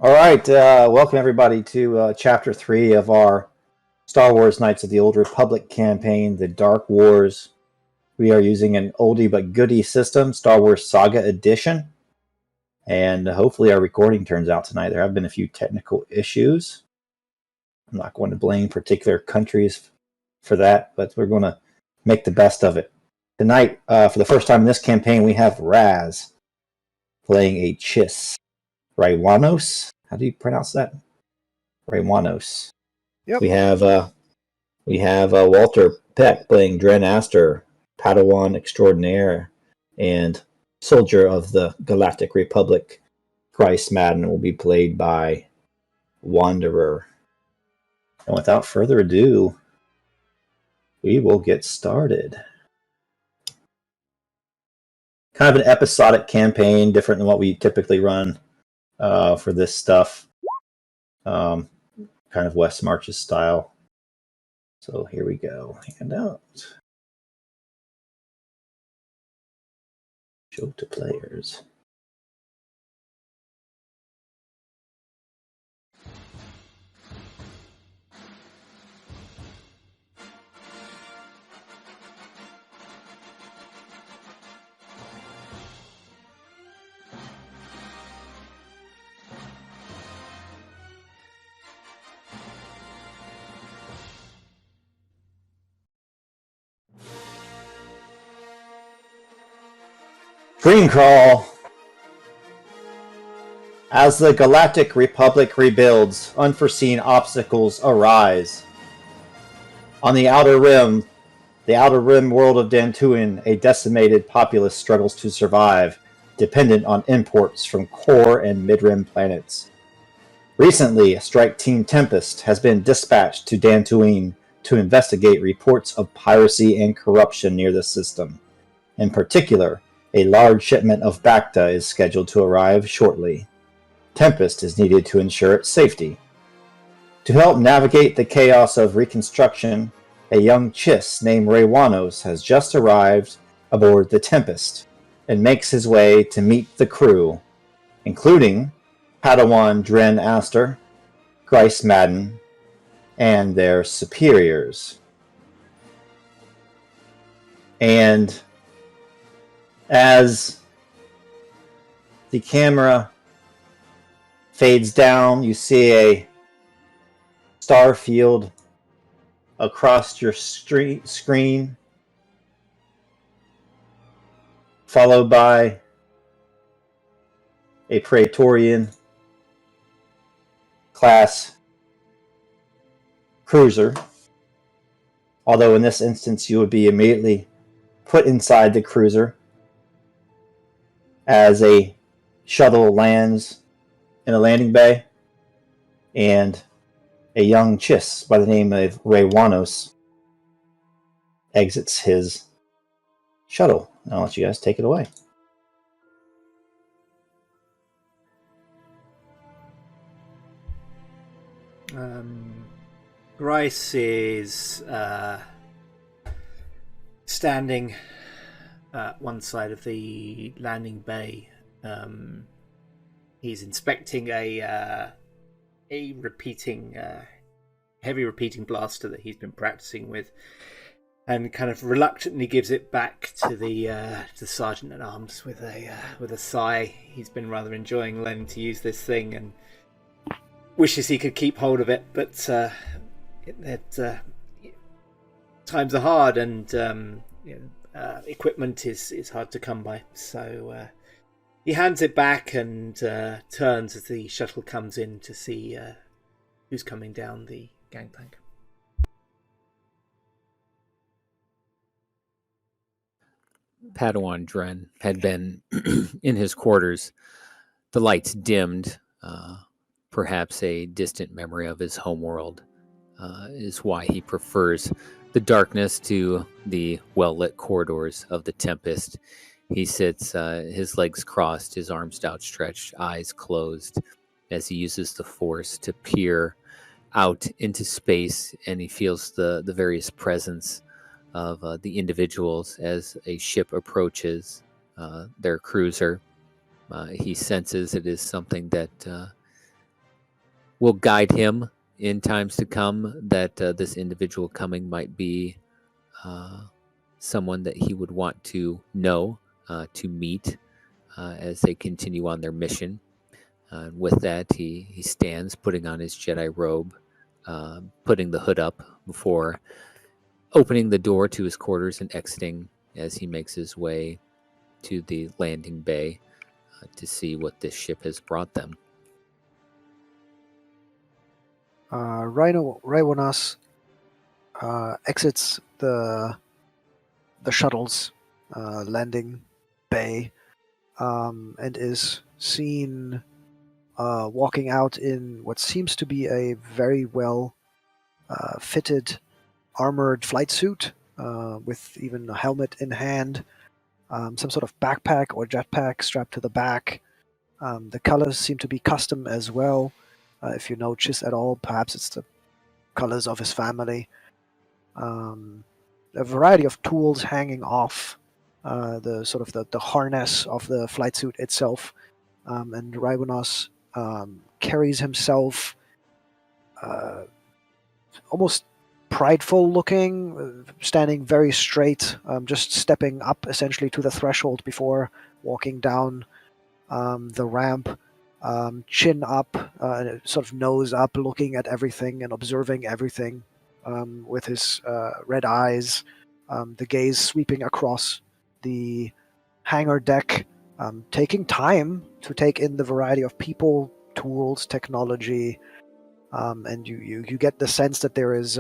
All right, welcome everybody to Chapter 3 of our Star Wars Knights of the Old Republic campaign, The Dark Wars. We are using an oldie but goodie system, Star Wars Saga Edition, and hopefully our recording turns out tonight. There have been a few technical issues. I'm not going to blame particular countries for that, but we're going to make the best of it. Tonight, for the first time in this campaign, we have Raz playing a Chiss. Raywanos? How do you pronounce that? Raywanos. Yep. We have Walter Peck playing Dren Aster, Padawan extraordinaire, and soldier of the Galactic Republic. Christ Madden will be played by Wanderer. And without further ado, we will get started. Kind of an episodic campaign, different than what we typically run for this stuff. Kind of West Marches style. So here we go. Handout. Show to players. Dream Crawl. As the Galactic Republic rebuilds, unforeseen obstacles arise. On the Outer Rim world of Dantooine, a decimated populace struggles to survive, dependent on imports from core and mid-rim planets. Recently, strike Team Tempest has been dispatched to Dantooine to investigate reports of piracy and corruption near the system. In particular, a large shipment of Bacta is scheduled to arrive shortly. Tempest is needed to ensure its safety. To help navigate the chaos of reconstruction, a young Chiss named Raywanos has just arrived aboard the Tempest and makes his way to meet the crew, including Padawan Dren Aster, Grice Madden, and their superiors. And as the camera fades down, you see a star field across your screen, followed by a Praetorian class cruiser. Although in this instance you would be immediately put inside the cruiser as a shuttle lands in a landing bay, and a young Chiss by the name of Raywanos exits his shuttle. I'll let you guys take it away. Grice is standing at one side of the landing bay. He's inspecting a repeating, heavy repeating blaster that he's been practicing with, and kind of reluctantly gives it back to the sergeant at arms with a sigh. He's been rather enjoying learning to use this thing and wishes he could keep hold of it, but times are hard, and equipment is hard to come by. So he hands it back and turns as the shuttle comes in to see who's coming down the gangplank. Padawan Dren had been in his quarters. The lights dimmed. Perhaps a distant memory of his homeworld is why he prefers the darkness to the well-lit corridors of the Tempest. He sits, his legs crossed, his arms outstretched, eyes closed, as he uses the Force to peer out into space, and he feels the various presence of the individuals as a ship approaches their cruiser. He senses it is something that will guide him in times to come that this individual coming might be someone that he would want to know, to meet as they continue on their mission. And with that, he stands, putting on his Jedi robe, putting the hood up before opening the door to his quarters and exiting as he makes his way to the landing bay to see what this ship has brought them. Raiwanas exits the shuttle's landing bay and is seen walking out in what seems to be a very well fitted armored flight suit with even a helmet in hand, some sort of backpack or jetpack strapped to the back. The colors seem to be custom as well. If you know Chiss at all, perhaps it's the colors of his family. A variety of tools hanging off the harness of the flight suit itself, and Raiwanas carries himself almost prideful looking, standing very straight, just stepping up essentially to the threshold before walking down the ramp, chin up, sort of nose up, looking at everything and observing everything with his red eyes, the gaze sweeping across the hangar deck, taking time to take in the variety of people, tools, technology, and you get the sense that there is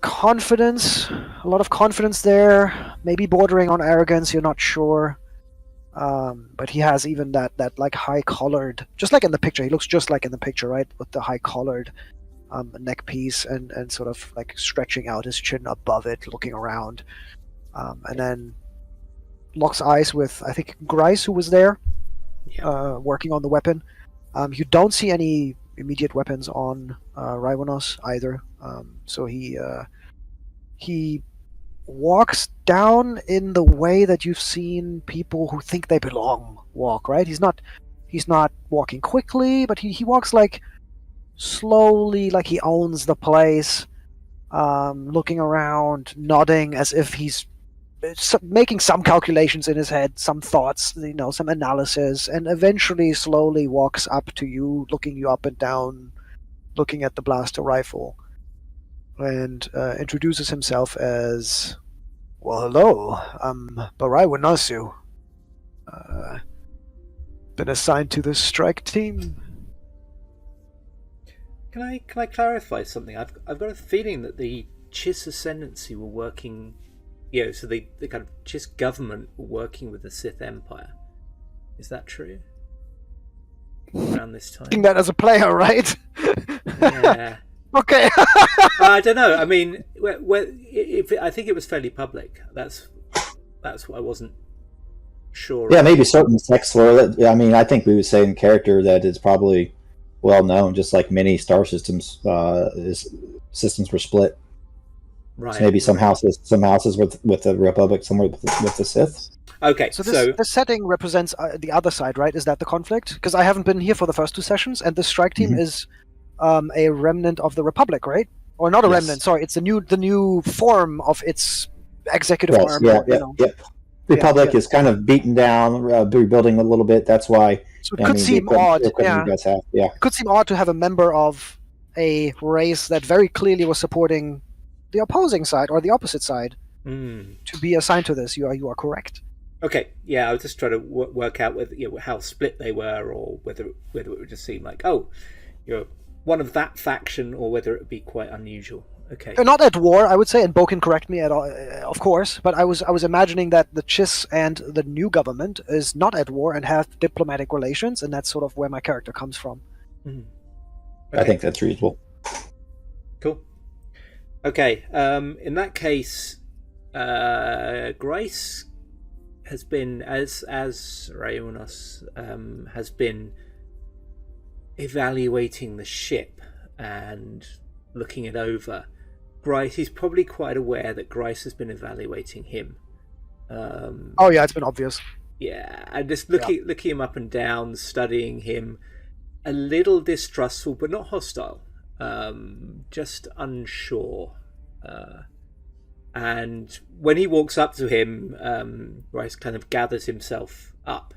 confidence, a lot of confidence there, maybe bordering on arrogance, you're not sure. But he has even that like high collared, just like in the picture, he looks just like in the picture, right? With the high collared neck piece and sort of like stretching out his chin above it, looking around. And then locks eyes with, I think, Grice, who was there, working on the weapon. You don't see any immediate weapons on Raiwanas either. So he walks down in the way that you've seen people who think they belong walk, right? He's not walking quickly, but he walks like slowly, like he owns the place, looking around, nodding as if he's making some calculations in his head, some thoughts, some analysis, and eventually slowly walks up to you, looking you up and down, looking at the blaster rifle, and introduces himself as, well, hello, I'm Barai Wanasu. Been assigned to the strike team. Can I clarify something? I've got a feeling that the Chiss Ascendancy were working, so the kind of Chiss government were working with the Sith Empire. Is that true? Around this time? Thinking that as a player, right? Yeah. Okay. I don't know. I mean, I think it was fairly public. That's what I wasn't sure. Yeah, maybe certain sects were. I mean, I think we would say in character that it's probably well known, just like many star systems. Systems were split. Right. So maybe some houses with the Republic, some with the Sith. Okay, so the setting represents the other side, right? Is that the conflict? Because I haven't been here for the first 2 sessions, and the strike team is a remnant of the Republic, right? Or not a remnant? Sorry, it's the new form of its executive arm. Yeah. Republic is kind of beaten down, rebuilding a little bit. That's why. So it could seem odd. It could seem odd to have a member of a race that very clearly was supporting the opposing side or the opposite side to be assigned to this. You are correct. Okay, yeah, I was just trying to work out whether how split they were, or whether it would just seem like, oh, you're one of that faction, or whether it would be quite unusual. Okay, they're not at war, I would say, and Bo can correct me at all, of course. But I was imagining that the Chiss and the new government is not at war and have diplomatic relations, and that's sort of where my character comes from. Okay. I think that's reasonable. Cool. Okay, in that case, Grace has been, as Raiwanas has been evaluating the ship and looking it over. Grice, he's probably quite aware that Grice has been evaluating him. Oh yeah, it's been obvious. Yeah, and just looking him up and down, studying him, a little distrustful, but not hostile. Just unsure. And when he walks up to him, Rice kind of gathers himself up.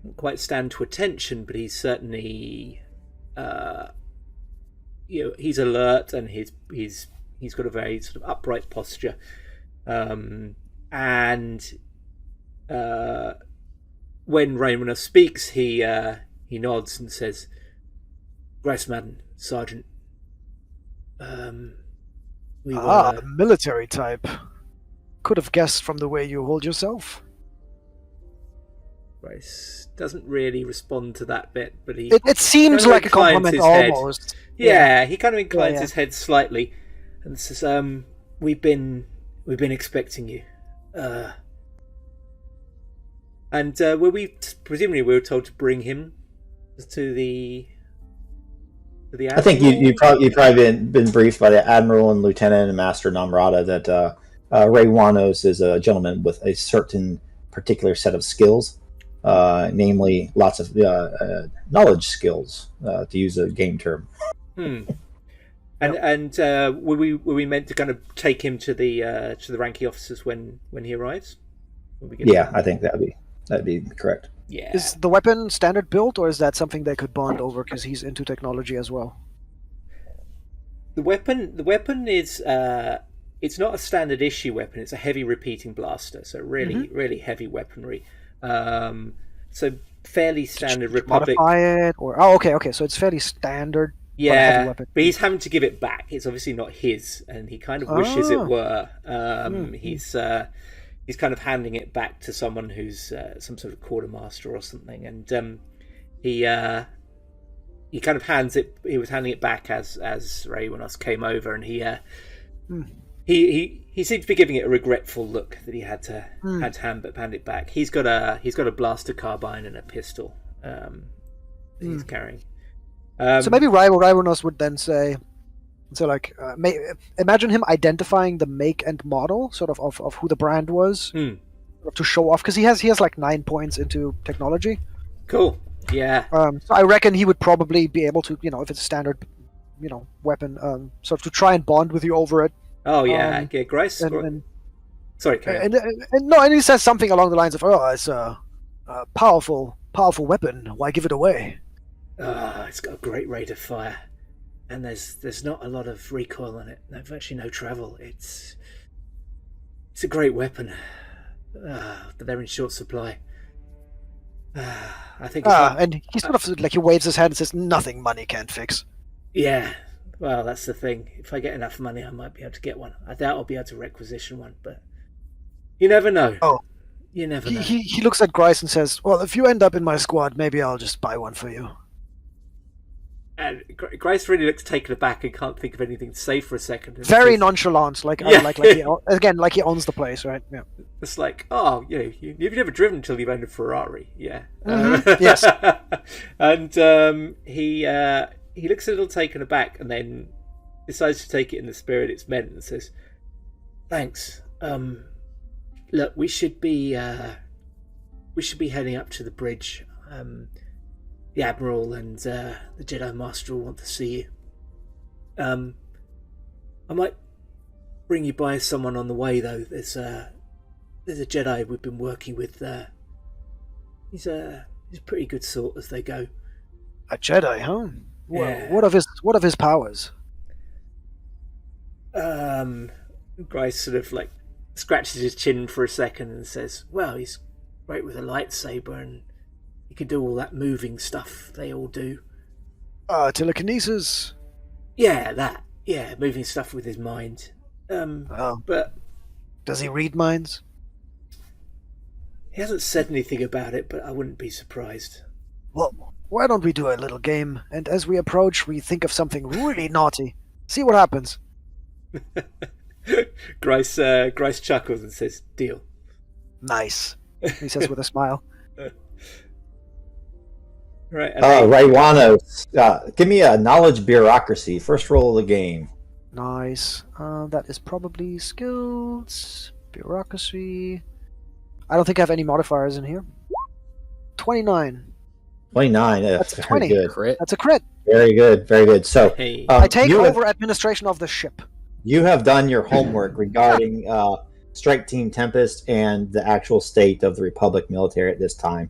Not quite stand to attention, but he's certainly, he's alert and he's got a very sort of upright posture. And when Raymond speaks, he nods and says, "Grace Madden, Sergeant. Military type. Could have guessed from the way you hold yourself." Grace doesn't really respond to that bit, but it seems like a compliment almost. Yeah, he kind of inclines his head slightly and says, we've been expecting you. And presumably we were told to bring him to the Admiral? I think you've probably been briefed by the Admiral and Lieutenant and Master Namrata that Ray Wanos is a gentleman with a certain particular set of skills, namely lots of knowledge skills, to use a game term. And were we meant to kind of take him to the ranking officers when he arrives? Yeah, I think that'd be correct. Yeah. Is the weapon standard built, or is that something they could bond over because he's into technology as well? The weapon is it's not a standard issue weapon. It's a heavy repeating blaster, so really heavy weaponry. So fairly standard Republic. Modify it, or okay. So it's fairly standard. Yeah, but he's having to give it back. It's obviously not his, and he kind of wishes it were. He's kind of handing it back to someone who's some sort of quartermaster or something, and he kind of hands it. He was handing it back as Ray Wanos came over, and he seemed to be giving it a regretful look that he had to hand it back. He's got a blaster carbine and a pistol that he's carrying. So maybe Ray Wanos would then say. So, like, imagine him identifying the make and model, sort of who the brand was, to show off, because he has like 9 points into technology. Cool. Yeah. So I reckon he would probably be able to, if it's a standard, weapon, sort of to try and bond with you over it. Oh yeah, Grace. Sorry, Karen. And he says something along the lines of, "Oh, it's a powerful weapon. Why give it away?" It's got a great rate of fire. And there's not a lot of recoil on it. There's virtually no travel. It's a great weapon, but they're in short supply. I think. And he sort of he waves his hand and says, "Nothing money can't fix." Yeah, well, that's the thing. If I get enough money, I might be able to get one. I doubt I'll be able to requisition one, but you never know. Oh, you never know. He looks at Grice and says, "Well, if you end up in my squad, maybe I'll just buy one for you." And Grace really looks taken aback and can't think of anything to say for a second. Very nonchalant, like he owns the place, right? Yeah. It's like, you've never driven until you've owned a Ferrari, yeah. Yes. And he looks a little taken aback, and then decides to take it in the spirit it's meant, and says, "Thanks. Look, we should be heading up to the bridge. The Admiral and the Jedi Master will want to see you. I might bring you by someone on the way, though. There's a Jedi we've been working with. He's a pretty good sort as they go." A Jedi, huh? Yeah. What of his powers? Grice sort of like scratches his chin for a second and says, "Well, he's great with a lightsaber and he can do all that moving stuff they all do." Telekinesis. Yeah, that. Yeah, moving stuff with his mind. But does he read minds? He hasn't said anything about it, but I wouldn't be surprised. Well, why don't we do a little game, and as we approach, we think of something really naughty. See what happens. Grice chuckles and says, "Deal." Nice, he says with a smile. Right. Ray Wanos, give me a knowledge bureaucracy. First roll of the game. Nice. That is probably skills, bureaucracy. I don't think I have any modifiers in here. 29. 29. That's a Very 20. good. Crit. That's a crit. Very good. Very good. So Hey. I take you over administration of the ship. You have done your homework regarding Strike Team Tempest and the actual state of the Republic military at this time.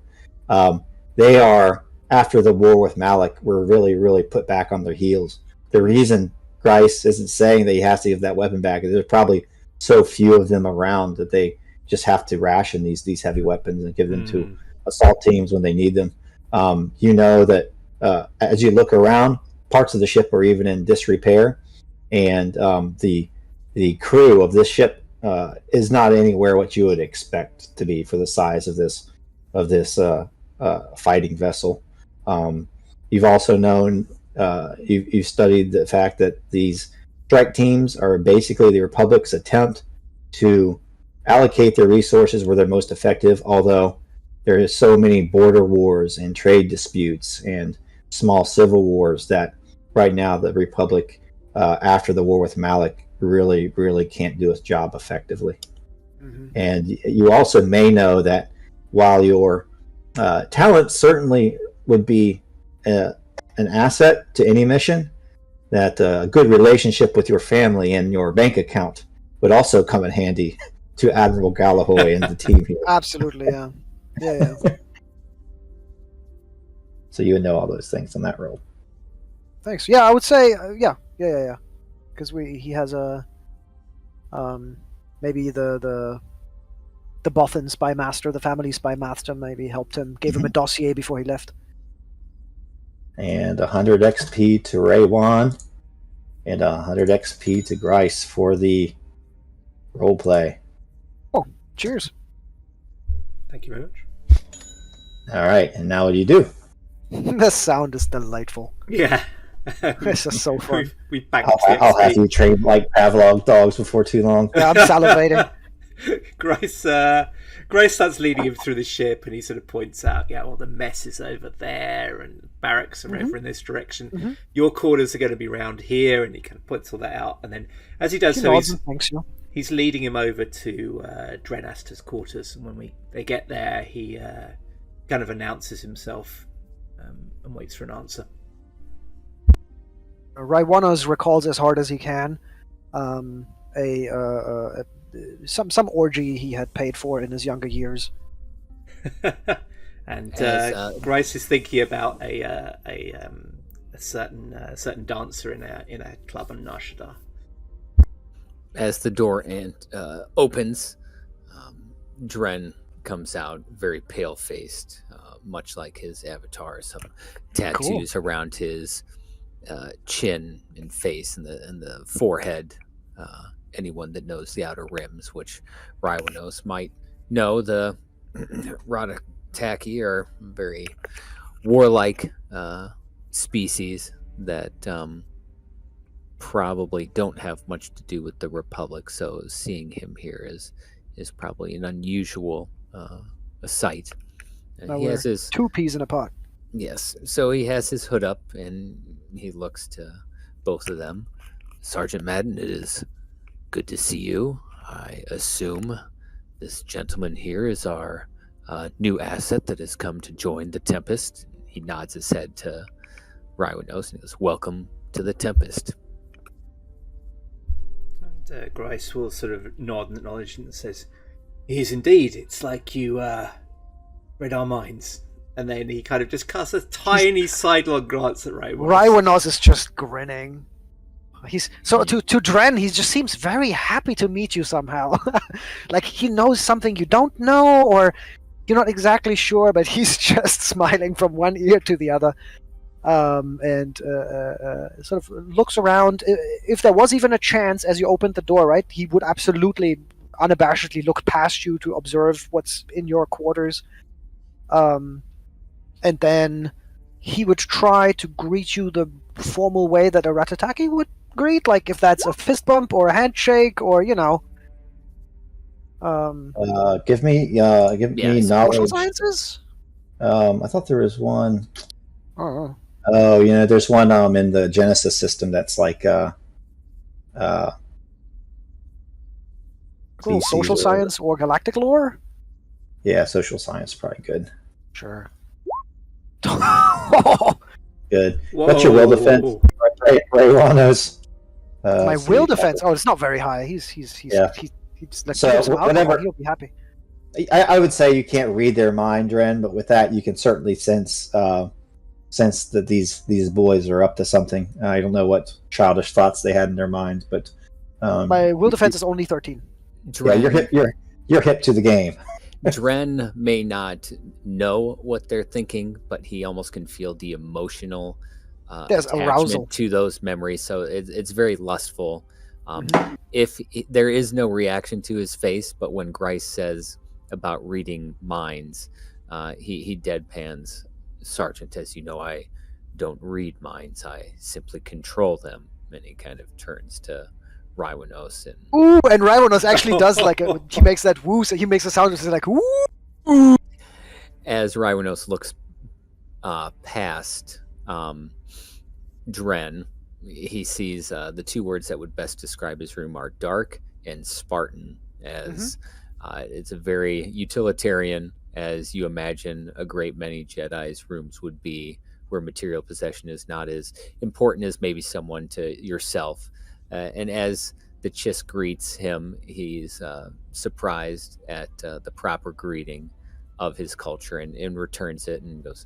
They are, after the war with Malak, were really, really put back on their heels. The reason Grice isn't saying that he has to give that weapon back is there's probably so few of them around that they just have to ration these heavy weapons and give them to assault teams when they need them. You know that as you look around, parts of the ship are even in disrepair, and the crew of this ship is not anywhere what you would expect to be for the size of this fighting vessel. You've also known you've studied the fact that these strike teams are basically the Republic's attempt to allocate their resources where they're most effective, although there is so many border wars and trade disputes and small civil wars that right now the Republic, after the war with Malak, really, really can't do its job effectively. Mm-hmm. And you also may know that while your talent certainly would be an asset to any mission, that a good relationship with your family and your bank account would also come in handy to Admiral Galahoy and the team here. Absolutely, yeah. Yeah. So you would know all those things on that roll. Thanks. Yeah, I would say, yeah. Because he has a, maybe the Bothan spy master, the family spy master, maybe helped him, gave him a dossier before he left. And 100 XP to Raywan, and 100 XP to Grice for the roleplay. Oh, cheers. Thank you very much. All right, and now what do you do? The sound is delightful. Yeah. This is so fun. We banked I'll have you train like Pavlov dogs before too long. Yeah, I'm salivating. Grace starts leading him through the ship, and he sort of points out, all the mess is over there, and barracks are over in this direction. Mm-hmm. Your quarters are going to be round here, and he kind of points all that out. And then, as he does he's leading him over to Drenaster's quarters. And when they get there, he kind of announces himself and waits for an answer. Raiwanos recalls as hard as he can some orgy he had paid for in his younger years. And Grice is thinking about a certain dancer in a club in Nashadar. As the door opens, Dren comes out very pale-faced, much like his avatar. Some tattoos around his chin and face and the forehead. Anyone that knows the Outer Rims, which Raiwanos might know, the Radataki are very warlike species that probably don't have much to do with the Republic. So seeing him here is probably an unusual sight. He has his 2 peas in a pot. Yes, so he has his hood up and he looks to both of them. Sergeant Madden, it is good to see you. I assume this gentleman here is our new asset that has come to join the Tempest. He nods his head to Raiwanos and he goes, "Welcome to the Tempest." And Grice will sort of nod and acknowledge and says, "He is indeed. It's like you read our minds." And then he kind of just casts a tiny sidelong glance at Raiwanos. Raiwanos is just grinning. He's so to Dren, he just seems very happy to meet you somehow. Like he knows something you don't know, or you're not exactly sure, but he's just smiling from one ear to the other, and sort of looks around. If there was even a chance, as you opened the door, right, he would absolutely unabashedly look past you to observe what's in your quarters, and then he would try to greet you the formal way that a Ratataki would greet, like if that's a fist bump or a handshake, or give me knowledge. Social sciences. I thought there was one. Oh, there's one in the Genesis system that's like cool. Social science or galactic lore. Yeah, social science probably good. Sure. Good. What's your will defense? Ray Ronos. My will defense. Oh, it's not very high. He's like, So, give him some alcohol, whatever- he'll be happy. I would say you can't read their mind, Dren, but with that, you can certainly sense that these boys are up to something. I don't know what childish thoughts they had in their mind, but My will defense is only 13. Dren, you're hip to the game. Dren may not know what they're thinking, but he almost can feel the emotional There's attachment arousal. to those memories. So it's very lustful. If there is no reaction to his face, but when Grice says about reading minds, he deadpans, Sergeant, as you know, I don't read minds. I simply control them. And he kind of turns to Raiwanos and Ooh, and Raiwanos actually does like he makes that woo, so he makes a sound that's like woo. as Raiwanos looks past Dren, he sees the two words that would best describe his room are dark and Spartan, as it's a very utilitarian, as you imagine a great many Jedi's rooms would be, where material possession is not as important as maybe someone to yourself. And as the Chiss greets him, he's surprised at the proper greeting of his culture and returns it and goes,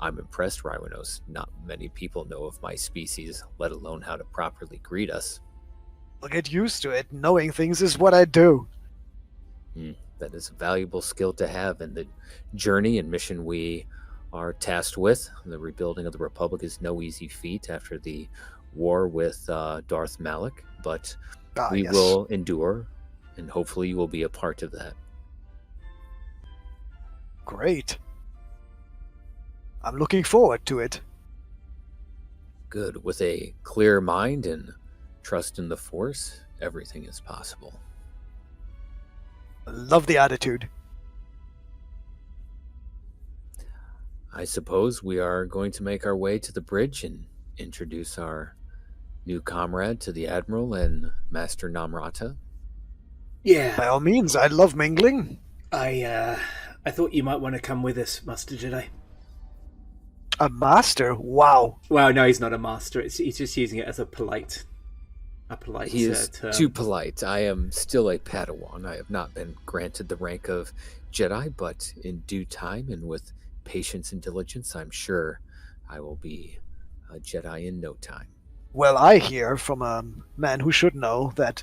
I'm impressed, Raiwanos. Not many people know of my species, let alone how to properly greet us. I'll get used to it. Knowing things is what I do. That is a valuable skill to have in the journey and mission we are tasked with. The rebuilding of the Republic is no easy feat after the war with Darth Malak, but we will endure, and hopefully you will be a part of that. Great. I'm looking forward to it. Good. With a clear mind and trust in the Force, everything is possible. Love the attitude. I suppose we are going to make our way to the bridge and introduce our new comrade to the Admiral and Master Namrata. Yeah. By all means, I love mingling. I thought you might want to come with us, Master Jedi. A master? Wow. Well, no, he's not a master. He's just using it as a polite He is term. too polite. I am still a Padawan. I have not been granted the rank of Jedi, but in due time and with patience and diligence, I'm sure I will be a Jedi in no time. Well, I hear from a man who should know that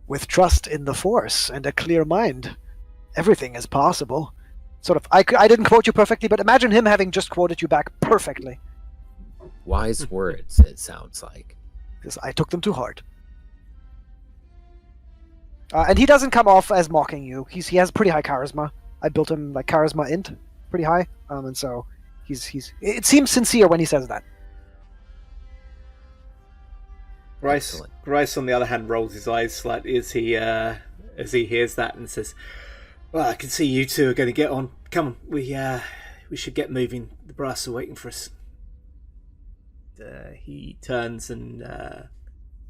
with trust in the Force and a clear mind, everything is possible. Sort of, I didn't quote you perfectly, but imagine him having just quoted you back perfectly. Wise words, it sounds like. Because I took them to heart. And he doesn't come off as mocking you. He has pretty high charisma. I built him like charisma int, pretty high, and so he's. It seems sincere when he says that. Grice, on the other hand, rolls his eyes slightly as he hears that and says, "Well, I can see you two are going to get on. Come on, we should get moving. The brass are waiting for us." He turns and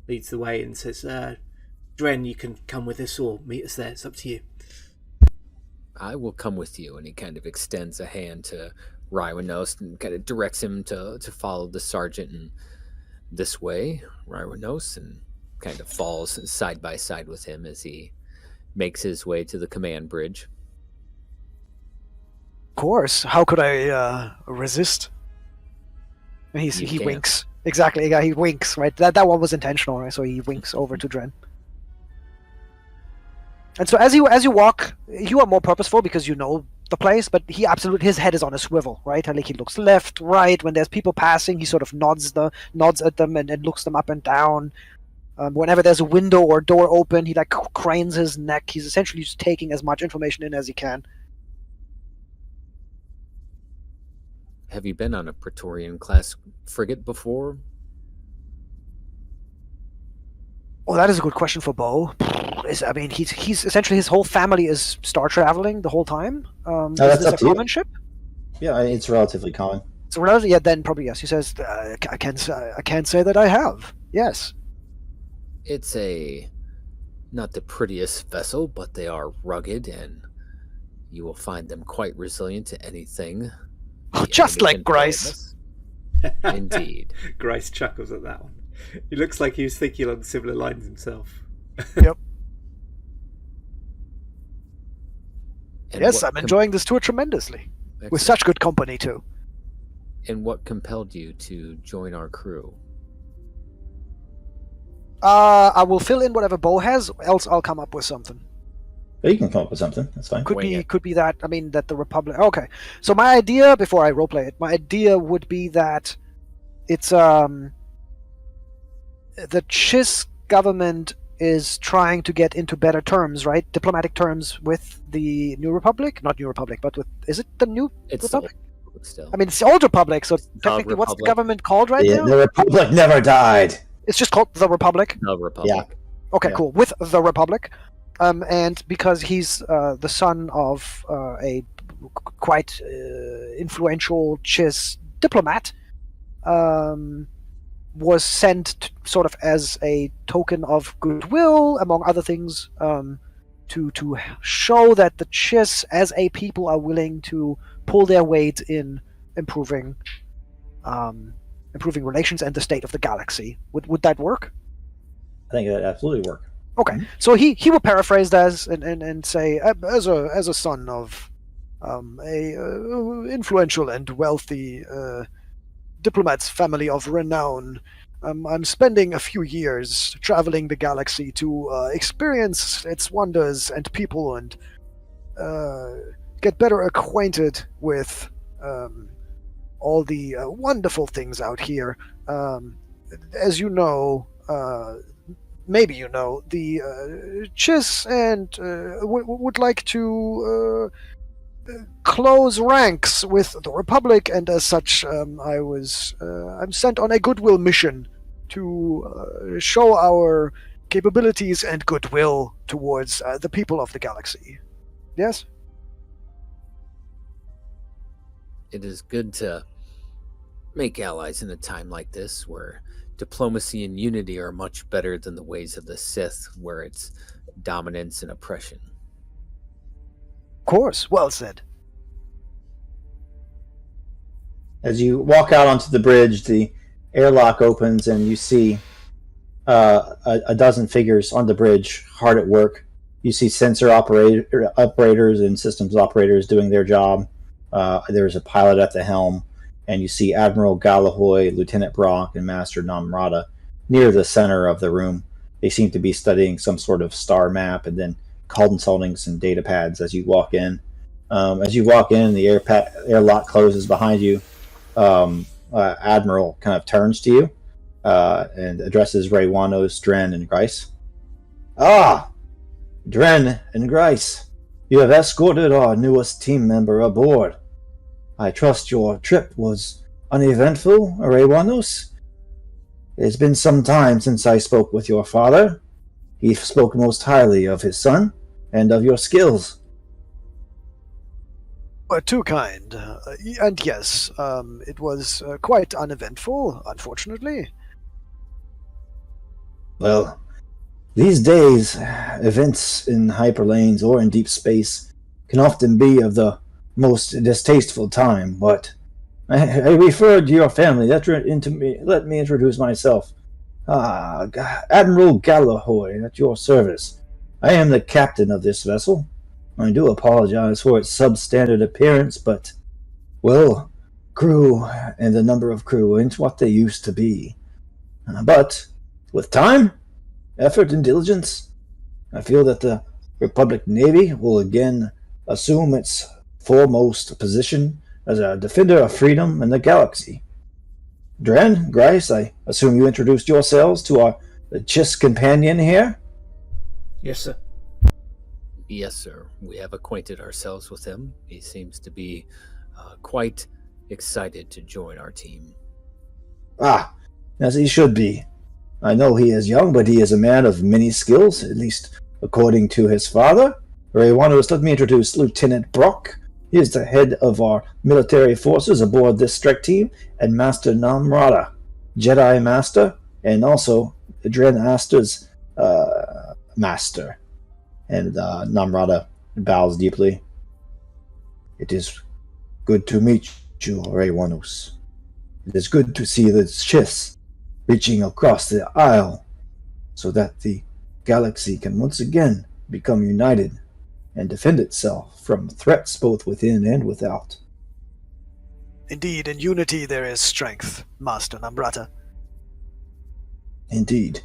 leads the way and says, "Dren, you can come with us or meet us there. It's up to you." I will come with you, and he kind of extends a hand to Raiwanos and kind of directs him to follow the sergeant and this way, Raiwanos, and kind of falls side by side with him as he makes his way to the command bridge. Of course, how could I resist? And he can't. winks. Exactly, yeah, he winks, right? That one was intentional, right? So he winks over to Dren. And so as you walk, you are more purposeful because you know the place, but his head is on a swivel, right? And like he looks left, right. When there's people passing, he sort of nods at them and looks them up and down. Whenever there's a window or door open, he like cranes his neck. He's essentially just taking as much information in as he can. Have you been on a Praetorian class frigate before? Oh, that is a good question for Bo. I mean, he's essentially his whole family is star traveling the whole time. Is that's this up a to you. common ship? Yeah, it's relatively common. So relatively, yeah. Then probably yes. He says, I can't say that I have. Yes. It's not the prettiest vessel, but they are rugged, and you will find them quite resilient to anything. The Just enemy like can Grice. fail us. Indeed. Grice chuckles at that one. He looks like he was thinking along similar lines himself. Yep. And Yes, what I'm enjoying this tour tremendously. With Excellent. such good company, too. And what compelled you to join our crew? I will fill in whatever Bo has, else I'll come up with something. You can come up with something. That's fine. Could Wing be it. could be that, I mean, that the Republic... Okay, so my idea, before I roleplay it, my idea would be that it's, the Chiss government is trying to get into better terms, right? Diplomatic terms with the New Republic? Not New Republic, but with... Is it the New It's Republic? still. I mean, it's the Old Republic, so technically what's the Republic. government called right now? The Republic never died. It's just called the Republic? the Republic. Okay, Yeah. cool. With the Republic. And because he's the son of a quite influential Chiss diplomat, was sent sort of as a token of goodwill, among other things, to show that the Chiss as a people are willing to pull their weight in improving relations and the state of the galaxy. Would that work? I think that absolutely work. Okay, so he will paraphrase that and say, as a son of a influential and wealthy diplomat's family of renown, I'm spending a few years traveling the galaxy to experience its wonders and people and get better acquainted with all the wonderful things out here. As you know, maybe you know, the Chiss and would like to close ranks with the Republic, and as such, I'm sent on a goodwill mission to show our capabilities and goodwill towards the people of the galaxy. Yes? It is good to make allies in a time like this where diplomacy and unity are much better than the ways of the Sith, where it's dominance and oppression. Of course. Well said. As you walk out onto the bridge, the airlock opens and you see a dozen figures on the bridge, hard at work. You see sensor operators and systems operators doing their job. There's a pilot at the helm, and you see Admiral Galahoy, Lieutenant Brock, and Master Namrata near the center of the room. They seem to be studying some sort of star map and then consulting some data pads as you walk in. The airlock closes behind you. Admiral kind of turns to you and addresses Raywanos, Dren, and Grice. Ah, Dren and Grice, you have escorted our newest team member aboard. I trust your trip was uneventful, Raywanos. It's been some time since I spoke with your father. He spoke most highly of his son and of your skills. Too kind. And yes, it was quite uneventful, unfortunately. Well, these days, events in hyperlanes or in deep space can often be of the most distasteful time, but I referred to your family. Let me introduce myself. Admiral Galahoy, at your service. I am the captain of this vessel. I do apologize for its substandard appearance, but, well, crew and the number of crew ain't what they used to be. But, with time, effort, and diligence, I feel that the Republic Navy will again assume its foremost position as a defender of freedom in the galaxy. Dren, Grice, I assume you introduced yourselves to our Chiss companion here? Yes, sir. Yes, sir. We have acquainted ourselves with him. He seems to be quite excited to join our team. As he should be. I know he is young, but he is a man of many skills, at least according to his father. Raywanos, let me introduce Lieutenant Brock. He is the head of our military forces aboard this strike team, and Master Namrata, Jedi Master, and also Dren Aster's Master. And Namrata bows deeply. It is good to meet greet you, Reywanus. It is good to see the ships reaching across the aisle so that the galaxy can once again become united and defend itself from threats both within and without. Indeed, in unity there is strength, Master Nambrata. Indeed.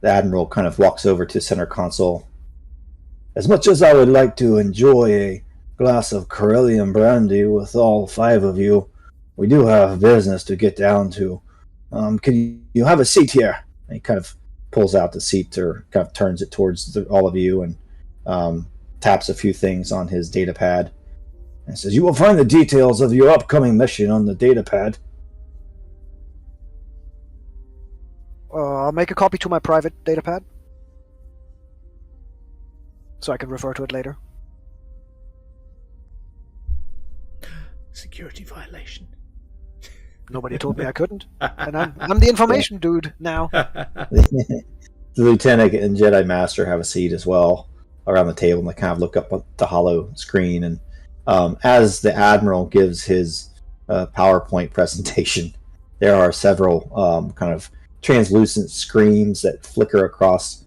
The Admiral kind of walks over to center console. As much as I would like to enjoy a glass of Corellian brandy with all 5 of you, we do have business to get down to. Can you have a seat here? And he kind of pulls out the seat, or kind of turns it towards all of you, and taps a few things on his data pad. And says, "You will find the details of your upcoming mission on the data pad." I'll make a copy to my private datapad, so I can refer to it later. Security violation. Nobody told me I couldn't, and I'm the information dude now. The Lieutenant and Jedi Master have a seat as well around the table, and they kind of look up at the hollow screen. And as the Admiral gives his PowerPoint presentation, there are several kind of translucent screens that flicker across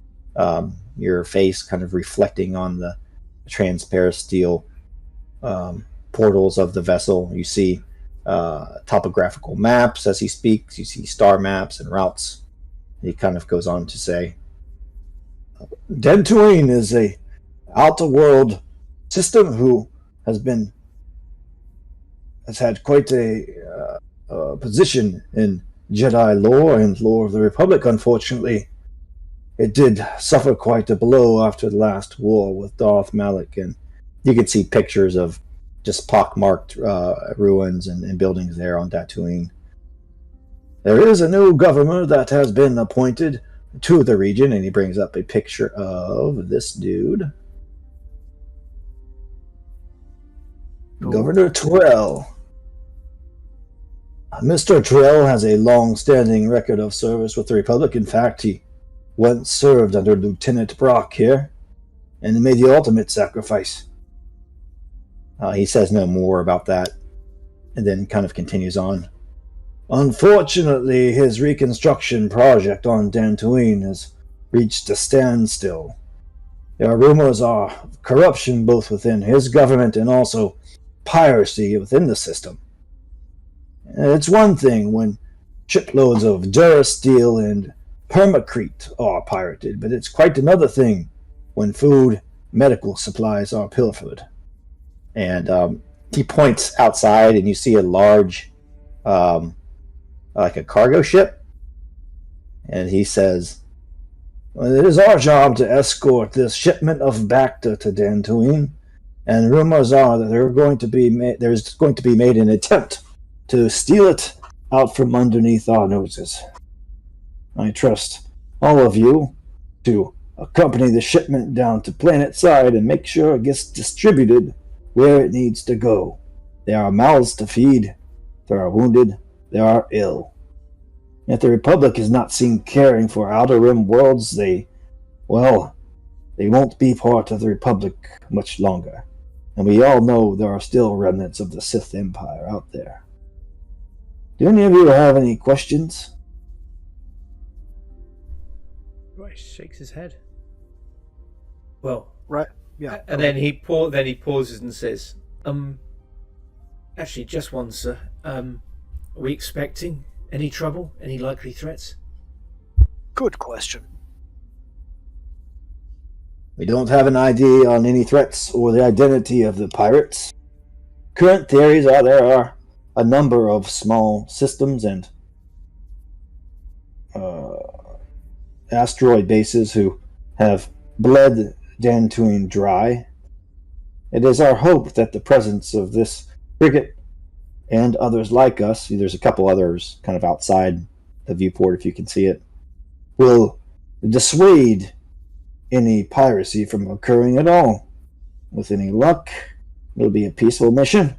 your face, kind of reflecting on the transparent steel portals of the vessel. You see topographical maps as he speaks. You see star maps and routes. He kind of goes on to say, Dantooine is a outer world system who has had quite a position in Jedi lore and lore of the Republic. Unfortunately, it did suffer quite a blow after the last war with Darth Malak, and you can see pictures of just pockmarked ruins and buildings there on Dantooine. There is a new governor that has been appointed to the region, and he brings up a picture of this dude. Cool. Governor Terrell. Mr. Terrell has a long-standing record of service with the Republic. In fact, he once served under Lieutenant Brock here, and made the ultimate sacrifice. He says no more about that, and then kind of continues on. Unfortunately, his reconstruction project on Dantooine has reached a standstill. There are rumors of corruption both within his government and also piracy within the system. It's one thing when shiploads of durasteel and permacrete are pirated, but it's quite another thing when food, medical supplies are pilfered. And he points outside, and you see a large, like a cargo ship. And he says, well, it is our job to escort this shipment of Bacta to Dantooine, and rumors are that there's going to be made an attempt to steal it out from underneath our noses. I trust all of you to accompany the shipment down to planet side and make sure it gets distributed where it needs to go. There are mouths to feed, there are wounded, there are ill. If the Republic is not seen caring for Outer Rim worlds, they won't be part of the Republic much longer. And we all know there are still remnants of the Sith Empire out there. Do any of you have any questions? Right, shakes his head. Well, right, yeah. And then he pauses and says, actually, just one, sir. Are we expecting any trouble? Any likely threats? Good question. We don't have an ID on any threats or the identity of the pirates. Current theories are there are a number of small systems and asteroid bases who have bled Dantooine dry. It is our hope that the presence of this frigate and others like us, there's a couple others kind of outside the viewport if you can see it, will dissuade any piracy from occurring at all. With any luck, it'll be a peaceful mission.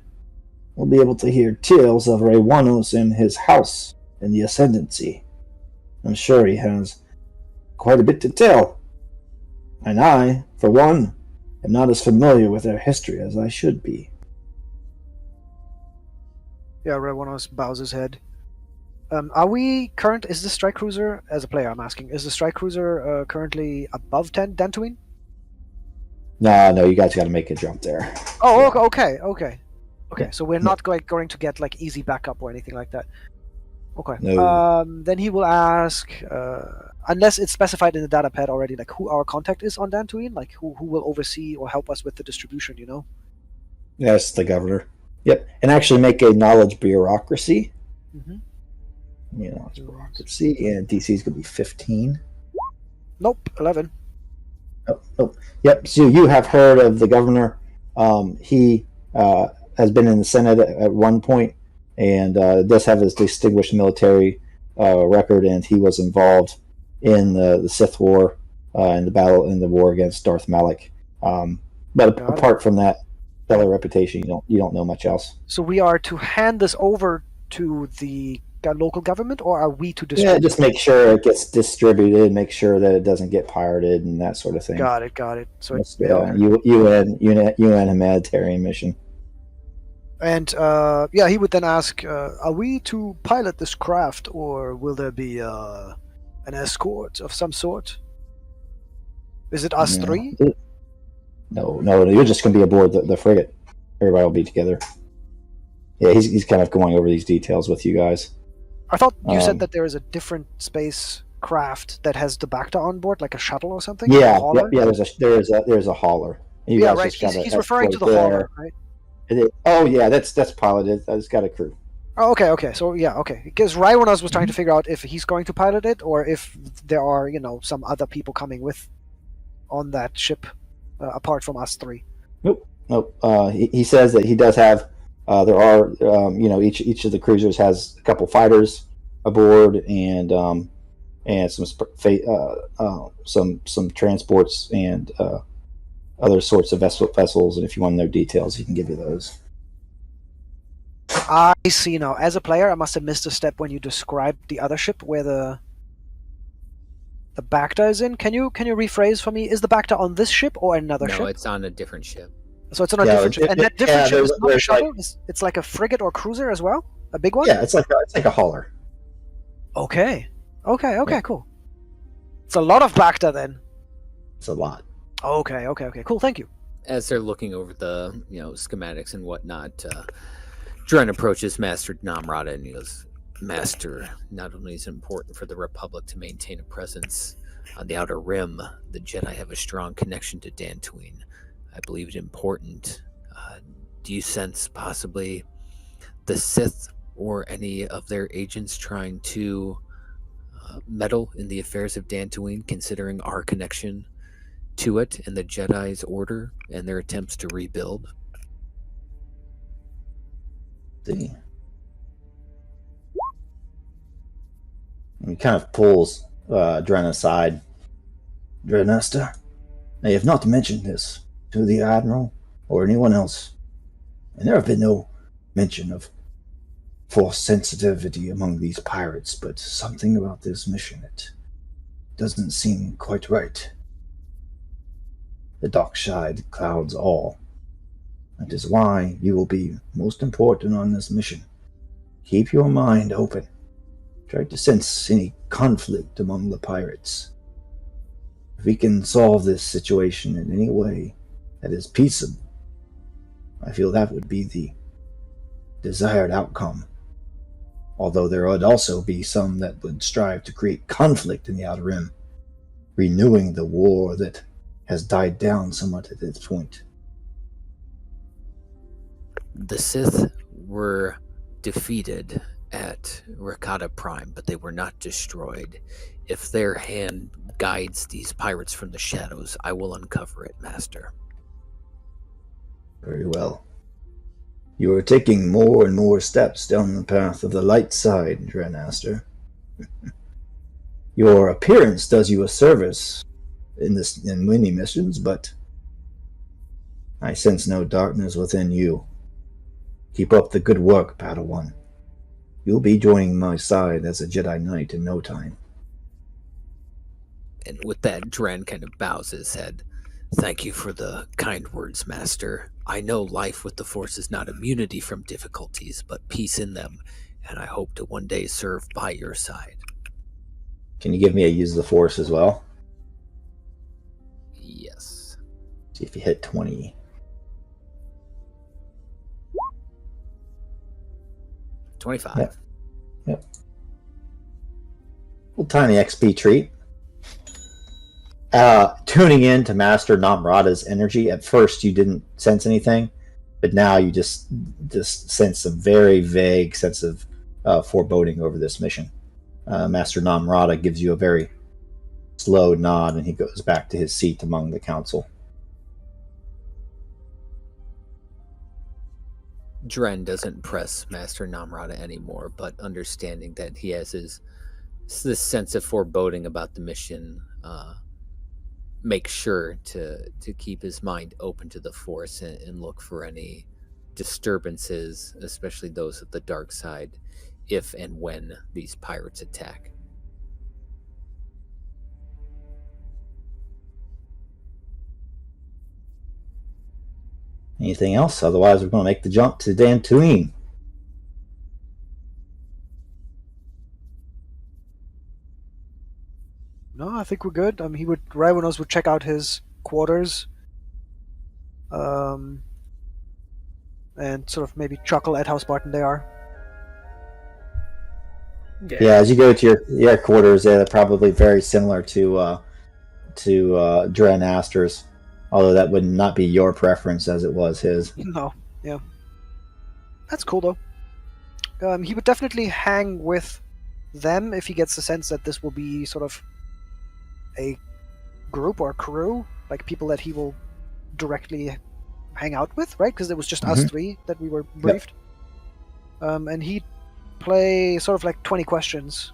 We'll be able to hear tales of Reywanus and his house and the Ascendancy. I'm sure he has quite a bit to tell. And I, for one, am not as familiar with their history as I should be. Yeah, Red One bows his head. Are we current? Is the strike cruiser, as a player, I'm asking, is the strike cruiser currently above Dantooine? No, you guys got to make a jump there. Oh, Yeah. okay. Yeah. So we're not going to get like easy backup or anything like that. Okay. No. Then he will ask, unless it's specified in the data pad already, like who our contact is on Dantooine, like who will oversee or help us with the distribution. You know. That's the governor. Yep, and actually make a knowledge bureaucracy. Mm-hmm. Knowledge bureaucracy, and DC is going to be 15. Nope, 11. Oh. Yep. So you have heard of the governor. He has been in the Senate at one point, and does have his distinguished military record, and he was involved in the Sith War, in the war against Darth Malak. But apart from that stellar reputation, you don't know much else. So we are to hand this over to the local government, or are we to distribute? Yeah, just make sure it gets distributed, make sure that it doesn't get pirated and that sort of thing. Got it. So it's UN humanitarian mission. And he would then ask, are we to pilot this craft, or will there be an escort of some sort? Is it us three? No, you're just going to be aboard the frigate. Everybody will be together. Yeah, he's kind of going over these details with you guys. I thought you said that there is a different space craft that has the Bacta on board, like a shuttle or something. Yeah. There's a hauler. Yeah, right. He's referring to the hauler, right? That's piloted. It's got a crew. Oh, okay. So because Raiwanas was trying to figure out if he's going to pilot it or if there are some other people coming with on that ship apart from us three. Nope. He says that he does have. There are, each of the cruisers has a couple fighters aboard, and some transports and other sorts of vessels. And if you want to know details, he can give you those. I see now. As a player, I must have missed a step when you described the other ship where the Bacta is in. Can you rephrase for me? Is the Bacta on this ship or another ship? No, it's on a different ship. So it's on a different ship, and that different ship is not a shuttle. It's like a frigate or cruiser as well, a big one. Yeah, it's like a hauler. Okay, cool. It's a lot of Bacta then. It's a lot. Okay, cool. Thank you. As they're looking over the schematics and whatnot, Dren approaches Master Namrata and he goes, "Master, not only is it important for the Republic to maintain a presence on the Outer Rim, the Jedi have a strong connection to Dantooine. I believe it important. Do you sense possibly the Sith or any of their agents trying to meddle in the affairs of Dantooine, considering our connection to it and the Jedi's order and their attempts to rebuild?" See. He kind of pulls Dren aside. "Drenester, I have not mentioned this to the Admiral or anyone else, and there have been no mention of force sensitivity among these pirates, but something about this mission, it doesn't seem quite right. The dark side clouds all. That is why you will be most important on this mission. Keep your mind open. Try to sense any conflict among the pirates. If we can solve this situation in any way that is peaceable, I feel that would be the desired outcome. Although there would also be some that would strive to create conflict in the Outer Rim, renewing the war that has died down somewhat at this point." The Sith were defeated at Rakata Prime, but they were not destroyed. If their hand guides these pirates from the shadows, I will uncover it, Master. Very well. You are taking more and more steps down the path of the light side, Drenester. Your appearance does you a service in many missions, but I sense no darkness within you. Keep up the good work, Padawan. You'll be joining my side as a Jedi Knight in no time. And with that, Dren kind of bows his head. Thank you for the kind words, Master. I know life with the Force is not immunity from difficulties, but peace in them, and I hope to one day serve by your side. Can you give me a use of the Force as well? Yes. See if you hit 20. 25. Yep. Little tiny XP treat. Tuning in to Master Namrata's energy, at first you didn't sense anything, but now you just sense a very vague sense of foreboding over this mission. Master Namrata gives you a very slow nod, and he goes back to his seat among the council. Dren doesn't press Master Namrata anymore, but understanding that he has this sense of foreboding about the mission, makes sure to keep his mind open to the Force and look for any disturbances, especially those of the dark side, if and when these pirates attack. Anything else? Otherwise, we're going to make the jump to Dantooine. No, I think we're good. Rywanos would check out his quarters, and sort of maybe chuckle at how Spartan they are. Yeah, as you go to your quarters, they're probably very similar to Dren Astor's, although that would not be your preference as it was his. No, yeah, that's cool though. He would definitely hang with them if he gets the sense that this will be sort of a group or crew, like people that he will directly hang out with, right? Because it was just us three that we were briefed. Yep. And he'd play sort of like 20 questions.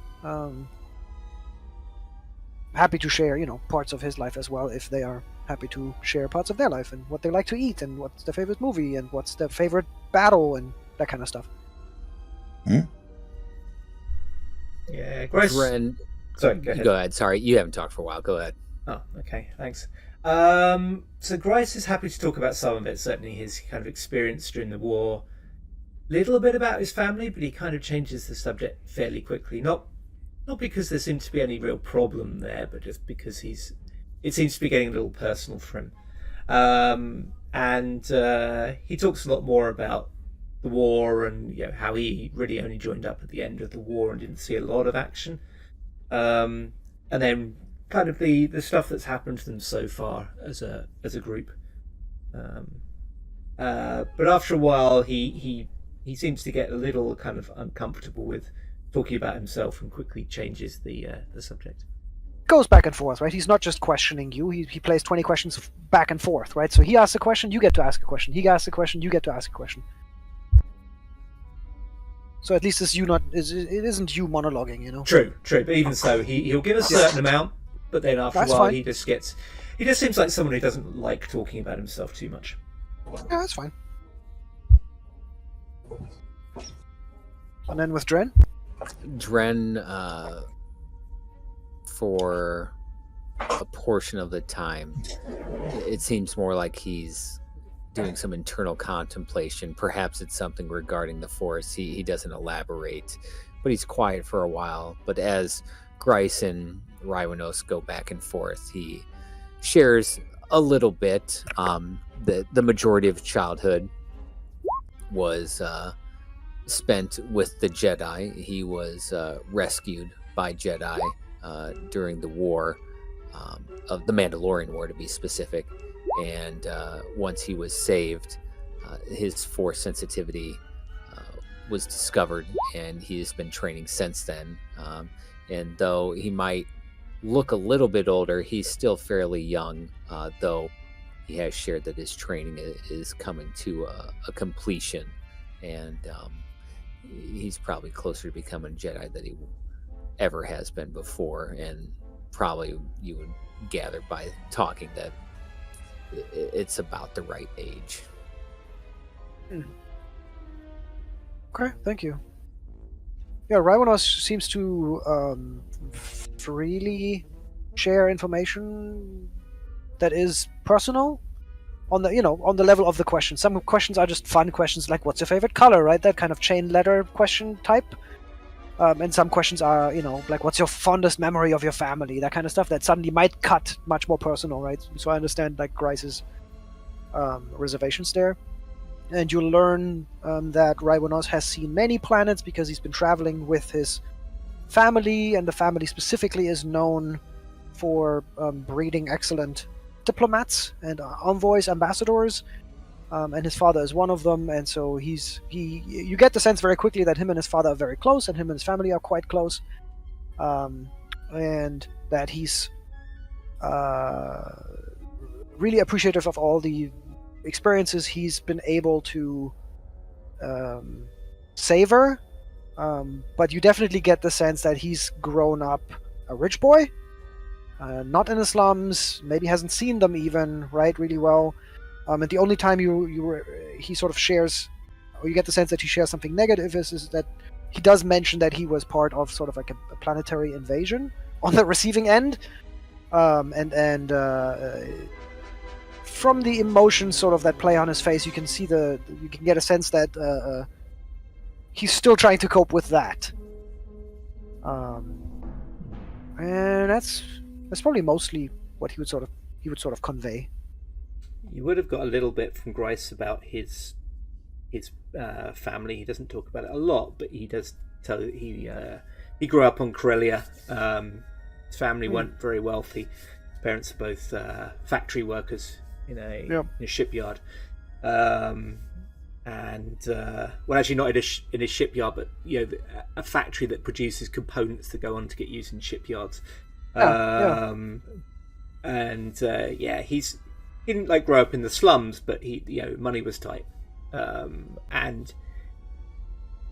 Happy to share, parts of his life as well, if they are happy to share parts of their life and what they like to eat and what's their favorite movie and what's their favorite battle and that kind of stuff. Yeah, Grace. Dren, sorry, go ahead. Go ahead. Sorry, you haven't talked for a while. Go ahead. Oh, okay, thanks. So Grice is happy to talk about some of it, certainly his kind of experience during the war. Little bit about his family, but he kind of changes the subject fairly quickly. Not because there seems to be any real problem there, but just because it seems to be getting a little personal for him. And he talks a lot more about the war and how he really only joined up at the end of the war and didn't see a lot of action. And then kind of the stuff that's happened to them so far as a group. But after a while, he seems to get a little kind of uncomfortable with talking about himself and quickly changes the subject. Goes back and forth, right? He's not just questioning you. He plays 20 questions back and forth, right? So he asks a question, you get to ask a question. He asks a question, you get to ask a question. So at least it isn't you monologuing, True. But even so, he'll give a certain amount, but then after a while, fine. he just seems like someone who doesn't like talking about himself too much. Yeah, that's fine. And then with Dren? Dren, for a portion of the time, it seems more like he's doing some internal contemplation. Perhaps it's something regarding the Force. He doesn't elaborate, but he's quiet for a while. But as Grice and Rywanos go back and forth, he shares a little bit. The majority of childhood was spent with the Jedi. He was rescued by Jedi during the war, of the Mandalorian War to be specific. And once he was saved, his Force sensitivity was discovered, and he's been training since then. And though he might look a little bit older, he's still fairly young, though he has shared that his training is coming to a completion, and he's probably closer to becoming a Jedi than he ever has been before. And probably you would gather by talking that it's about the right age. Okay, thank you. Yeah, Rywanos seems to freely share information that is personal on the on the level of the question. Some questions are just fun questions, like what's your favorite color, right? That kind of chain letter question type. And some questions are, like what's your fondest memory of your family, that kind of stuff that suddenly might cut much more personal, right? So I understand like Grice's reservations there. And you learn that Raivonos has seen many planets because he's been traveling with his family, and the family specifically is known for breeding excellent diplomats and envoys, ambassadors. And his father is one of them, and so you get the sense very quickly that him and his father are very close, and him and his family are quite close, and that he's really appreciative of all the experiences he's been able to savor, but you definitely get the sense that he's grown up a rich boy, not in the slums, maybe hasn't seen them even, right, really well. And the only time he sort of shares, or you get the sense that he shares something negative, is that he does mention that he was part of sort of like a planetary invasion on the receiving end, and from the emotions sort of that play on his face, you can get a sense that he's still trying to cope with that, and that's probably mostly what he would sort of convey. You would have got a little bit from Grice about his family. He doesn't talk about it a lot, but he does tell that he grew up on Corellia. His family weren't very wealthy. His parents are both factory workers in a shipyard, and well, actually not in a shipyard, but a factory that produces components that go on to get used in shipyards. He didn't like grow up in the slums, but money was tight, and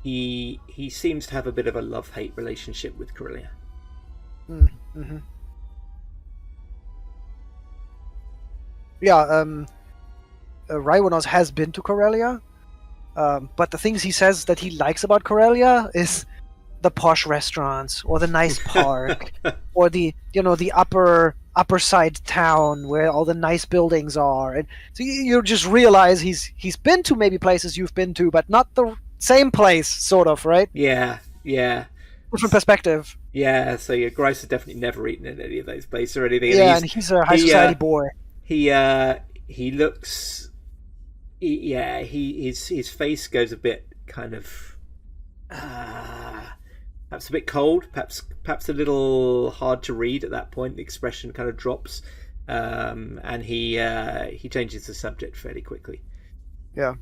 he seems to have a bit of a love-hate relationship with Corellia. Mm-hmm. Yeah, Raivonos has been to Corellia, but the things he says that he likes about Corellia is the posh restaurants, or the nice park, or the upper side town where all the nice buildings are. And so you just realize he's been to maybe places you've been to, but not the same place, sort of, right? Yeah. Different perspective. Yeah, so Grice has definitely never eaten in any of those places or anything. Yeah, and he's a high society boy. He looks, his face goes a bit kind of perhaps a bit cold, perhaps a little hard to read at that point. The expression kind of drops, and he changes the subject fairly quickly. Yeah,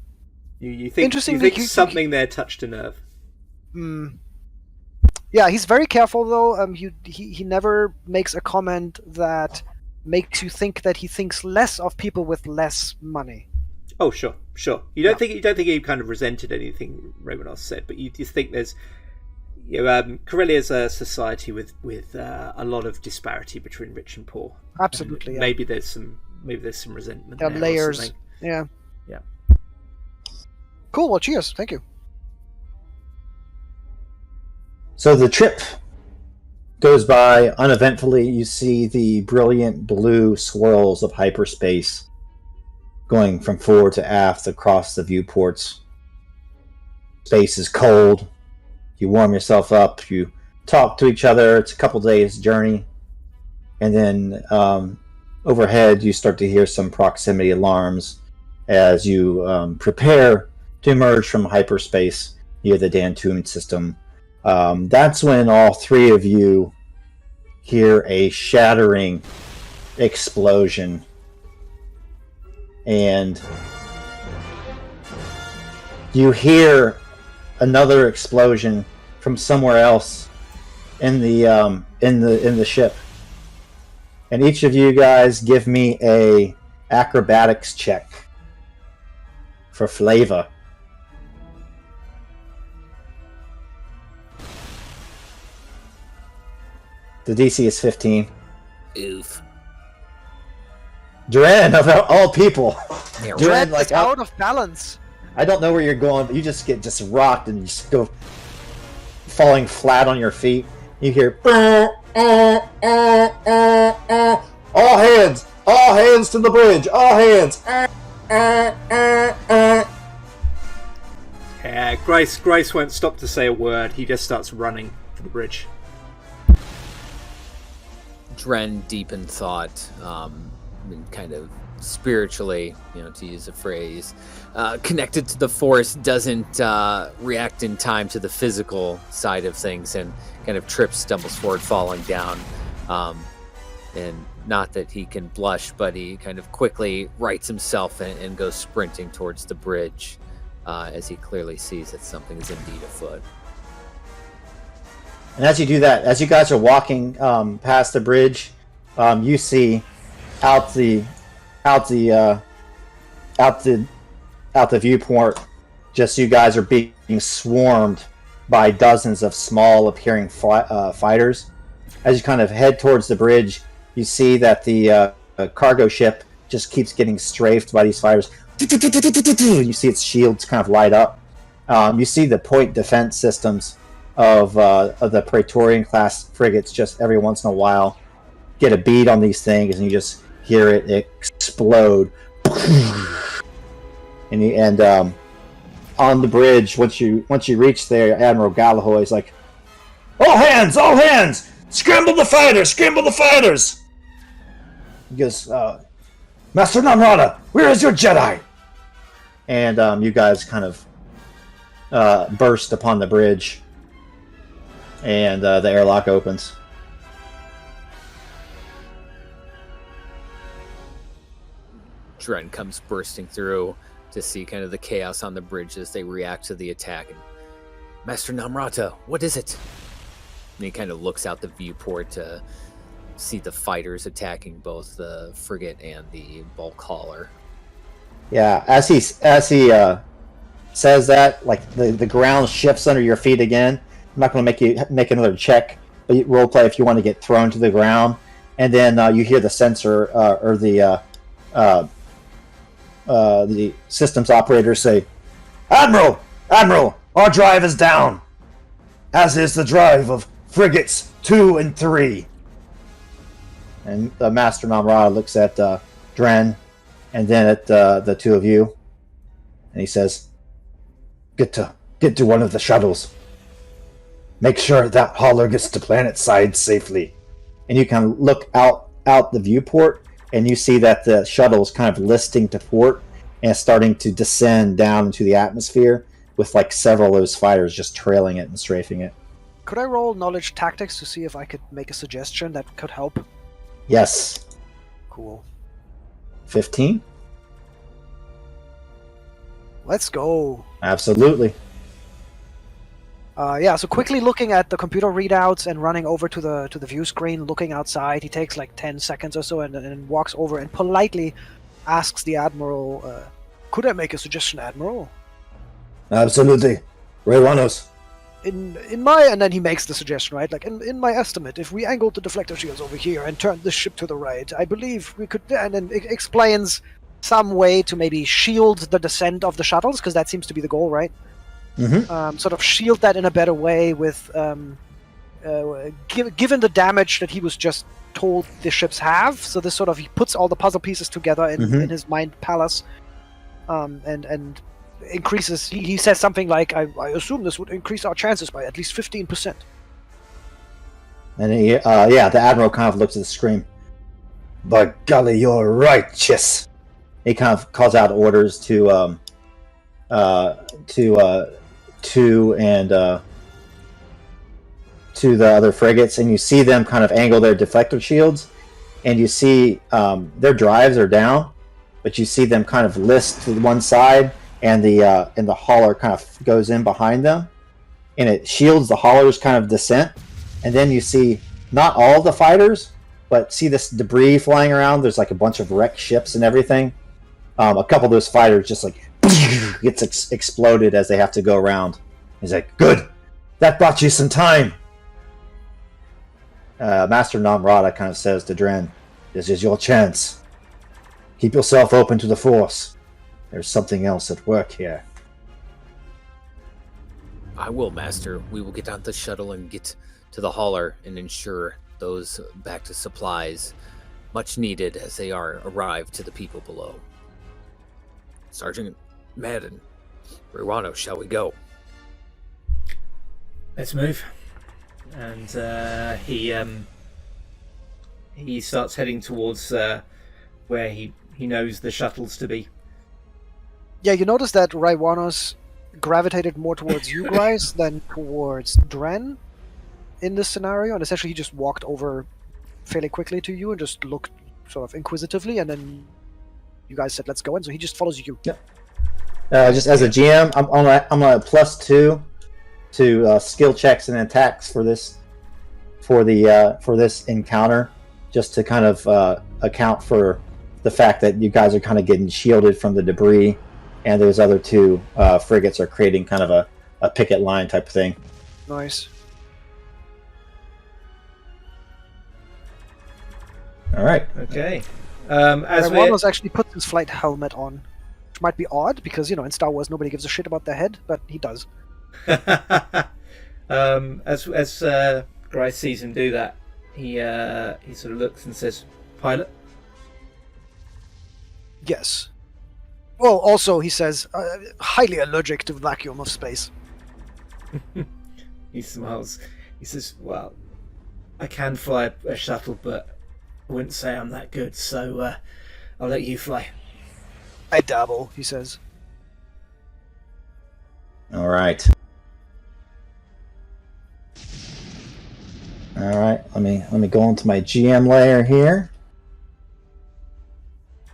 you think something there touched a nerve. Yeah, he's very careful though. He never makes a comment that makes you think that he thinks less of people with less money. Oh, sure. You don't think he kind of resented anything Raivonos said, but you think there's, Corellia is a society with a lot of disparity between rich and poor. Absolutely. And maybe there's some resentment. There there layers. Or something. Yeah. Yeah. Cool. Well, cheers. Thank you. So the trip goes by uneventfully. You see the brilliant blue swirls of hyperspace going from forward to aft across the viewports. Space is cold. You warm yourself up. You talk to each other. It's a couple days journey. And then overhead, you start to hear some proximity alarms as you prepare to emerge from hyperspace near the Dantooine system. That's when all three of you hear a shattering explosion, and you hear another explosion from somewhere else in the ship. And each of you guys give me a acrobatics check for flavor. The DC is 15. Oof. Duran, of all people. Yeah, Duran, Red is out of balance. I don't know where you're going, but you just get rocked and you just go falling flat on your feet. You hear all hands hands to the bridge! All hands! Yeah, Grace won't stop to say a word. He just starts running for the bridge. Dren, deep in thought, and kind of spiritually, to use a phrase, connected to the Force, doesn't react in time to the physical side of things, and kind of trips, stumbles forward, falling down. And not that he can blush, but he kind of quickly rights himself and goes sprinting towards the bridge, as he clearly sees that something is indeed afoot. And as you do that, as you guys are walking past the bridge, you see out the viewport, just you guys are being swarmed by dozens of small appearing fighters. As you kind of head towards the bridge, you see that the cargo ship just keeps getting strafed by these fighters. You see its shields kind of light up. You see the point defense systems of the Praetorian class frigates just every once in a while get a bead on these things, and you just hear it explode. And on the bridge, once you reach there, Admiral Galahoy is like, all hands! Scramble the fighters! He goes, Master Namrata, where is your Jedi? And you guys kind of burst upon the bridge, and the airlock opens. Dren comes bursting through to see kind of the chaos on the bridge as they react to the attack. And, Master Namrata, what is it? And he kind of looks out the viewport to see the fighters attacking both the frigate and the bulk hauler. Yeah, as he says that, like the ground shifts under your feet again. I'm not going to make you make another check, but you role play if you want to get thrown to the ground, and then you hear the sensor or the systems operator say, Admiral, our drive is down, as is the drive of frigates 2 and 3. And the Master Namrata looks at Dren, and then at the two of you, and he says, Get to one of the shuttles. Make sure that hauler gets to planet side safely. And you can look out the viewport, and you see that the shuttle is kind of listing to port and starting to descend down into the atmosphere, with like several of those fighters just trailing it and strafing it. Could I roll knowledge tactics to see if I could make a suggestion that could help? Yes. Cool. 15? Let's go. Absolutely. So quickly looking at the computer readouts and running over to the view screen, looking outside, he takes like 10 seconds or so and walks over and politely asks the Admiral, could I make a suggestion, Admiral? Absolutely. Reywanos. In my, and then he makes the suggestion, right? Like, in my estimate, if we angled the deflector shields over here and turned this ship to the right, I believe we could, and then it explains some way to maybe shield the descent of the shuttles, because that seems to be the goal, right? Mm-hmm. Sort of shield that in a better way with, given the damage that he was just told the ships have, so this sort of, he puts all the puzzle pieces together in his mind palace, and increases, he says something like, I assume this would increase our chances by at least 15%. And he, the Admiral kind of looks at the screen. By golly, you're right, Chiss. He kind of calls out orders to the other frigates, and you see them kind of angle their deflector shields, and you see their drives are down, but you see them kind of list to one side, and the hauler kind of goes in behind them, and it shields the hauler's kind of descent. And then you see not all the fighters, but see this debris flying around. There's like a bunch of wrecked ships and everything. A couple of those fighters just like gets exploded as they have to go around. He's like, good, that bought you some time. Master Namrata kind of says to Dren, this is your chance. Keep yourself open to the Force. There's something else at work here. I will, Master. We will get on the shuttle and get to the hauler and ensure those back to supplies. much needed as they arrive to the people below. Sergeant Madden, Ruano, shall we go? Let's move. And he starts heading towards where he knows the shuttles to be. Yeah, you notice that Raiwanos gravitated more towards you guys than towards Dren in this scenario, and essentially he just walked over fairly quickly to you and just looked sort of inquisitively, and then you guys said, let's go in, so he just follows you. Yep. Just as a GM, I'm on a +2 to skill checks and attacks for this encounter, just to kind of account for the fact that you guys are kind of getting shielded from the debris, and those other two frigates are creating kind of a picket line type of thing. Nice. All right. Okay. As Raiwanos actually puts his flight helmet on, which might be odd because, in Star Wars nobody gives a shit about their head, but he does. As Grice sees him do that, he sort of looks and says, "Pilot." Yes. Well, also he says, highly allergic to vacuum of space. He smiles. He says, "Well, I can fly a shuttle, but I wouldn't say I'm that good, so I'll let you fly." I dabble, he says. All right. All right. Let me go into my GM layer here.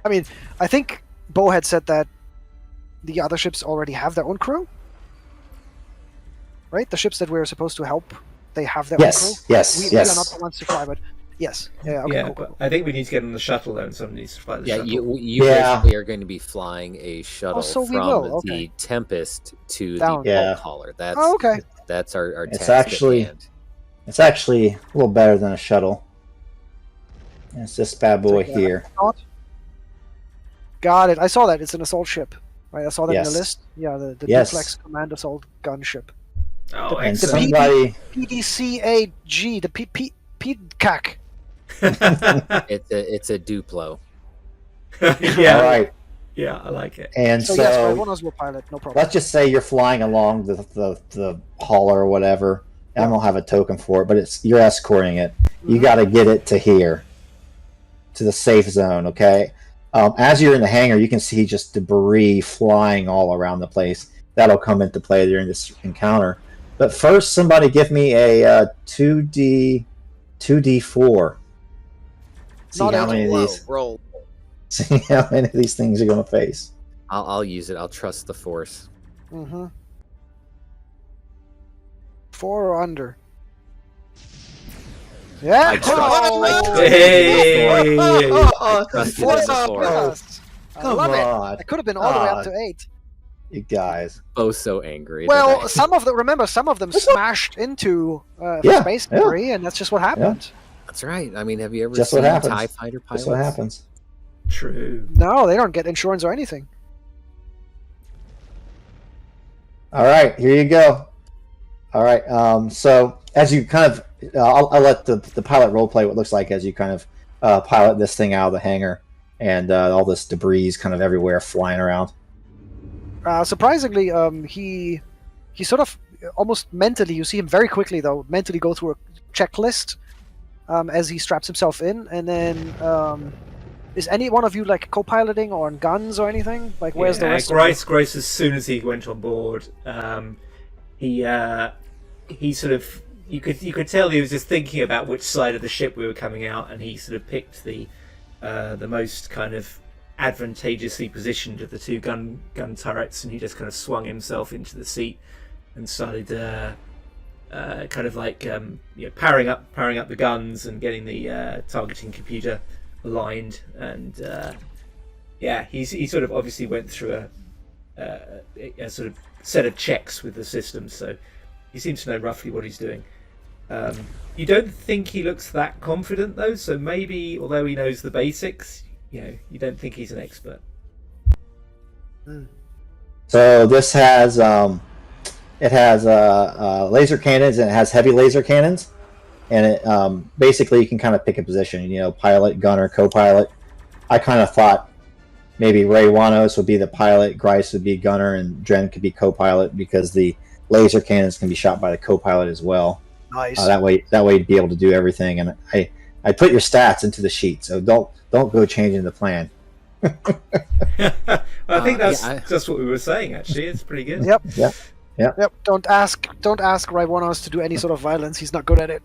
I mean, I think Bo had said that the other ships already have their own crew, right? The ships that we're supposed to help, they have their own crew. Yes. We are not the ones to fly, but yes. Yeah. Okay. Yeah, cool. I think we need to get on the shuttle though, and somebody needs to fly the shuttle. You basically are going to be flying a shuttle so we from will, okay. the Tempest to Down. the Yeah. Bolt Hauler. That's okay. That's our It's task actually- at hand. It's actually a little better than a shuttle. It's this bad boy It's like, here. Got it. I saw that. It's an assault ship. Right, I saw that in Yes. the list. Yeah, the Yes. duplex command assault gunship. Oh, And excellent. somebody, PDCAG, the PCAC. It's a Duplo. Yeah, all right. yeah, I like it. And So so, yes, Raiwanos will pilot, no problem. let's just say you're flying along the hauler or whatever. I don't have a token for it, but you're escorting it. You Mhm. got to get it to here, to the safe zone. Okay. As you're in the hangar, you can see just debris flying all around the place. That'll come into play during this encounter. But first, somebody give me a 2d4. See Not how a many of these. Roll. See how many of these things you're going to face. I'll use it. I'll trust the Force. Mm-hmm. 4 or under. Yeah. I trust- Hey! I trust you in the Force. I Come love it. on, I could have been all the way up to 8. you guys. Both so angry. that Well, I- some of them smashed into Yeah, space yeah. debris, and that's just what happened. That's right. I mean, have you ever Just seen what happens. TIE fighter pilots? That's what happens. True. No, they don't get insurance or anything. All right, here you go. All right. So as you kind of, I'll let the pilot role play what it looks like as you kind of pilot this thing out of the hangar, and all this debris is kind of everywhere flying around. Surprisingly, he sort of almost mentally, you see him very quickly though, mentally go through a checklist as he straps himself in, and then is any one of you like co-piloting or on guns or anything? Like, where's the rest? Grace, as soon as he went on board, he sort of you could tell he was just thinking about which side of the ship we were coming out, and he sort of picked the most kind of advantageously positioned of the two gun turrets, and he just kind of swung himself into the seat and started kind of like powering up the guns and getting the targeting computer aligned, and he sort of obviously went through a sort of set of checks with the system, so he seems to know roughly what he's doing. You don't think he looks that confident though, so maybe although he knows the basics, you don't think he's an expert. So this has laser cannons, and it has heavy laser cannons. and it basically you can kind of pick a position. Pilot, gunner, co-pilot. I kind of thought maybe Ray Wanos would be the pilot, Grice would be gunner, and Dren could be co-pilot because the laser cannons can be shot by the co-pilot as well. Nice. That way you'd be able to do everything. And I put your stats into the sheet, so don't go changing the plan. Well, I think that's just what we were saying. Actually, it's pretty good. Yep. Don't ask Raiwanos to do any sort of violence. He's not good at it.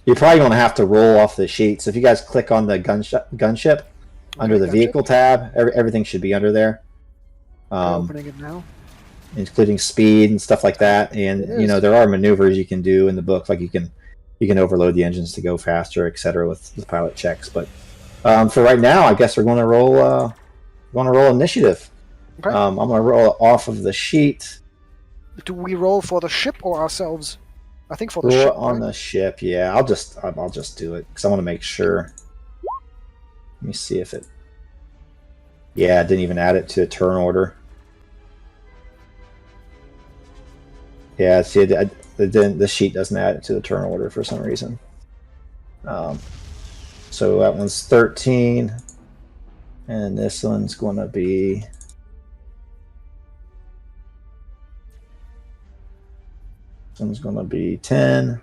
You're probably going to have to roll off the sheet. So if you guys click on the gunship under the vehicle tab, everything should be under there. Opening it now, including speed and stuff like that. And there are maneuvers you can do in the book, like you can overload the engines to go faster, etc. with pilot checks. But for right now, I guess we're going to roll. Initiative. Okay. I'm going to roll it off of the sheet. Do we roll for the ship or ourselves? I think for the Roll ship. on the ship. Yeah, I'll just do it because I want to make sure. Let me see if it. Yeah, I didn't even add it to a turn order. Yeah, see, the sheet doesn't add it to the turn order for some reason. So that one's 13, and this one's going to be. This one's going to be 10,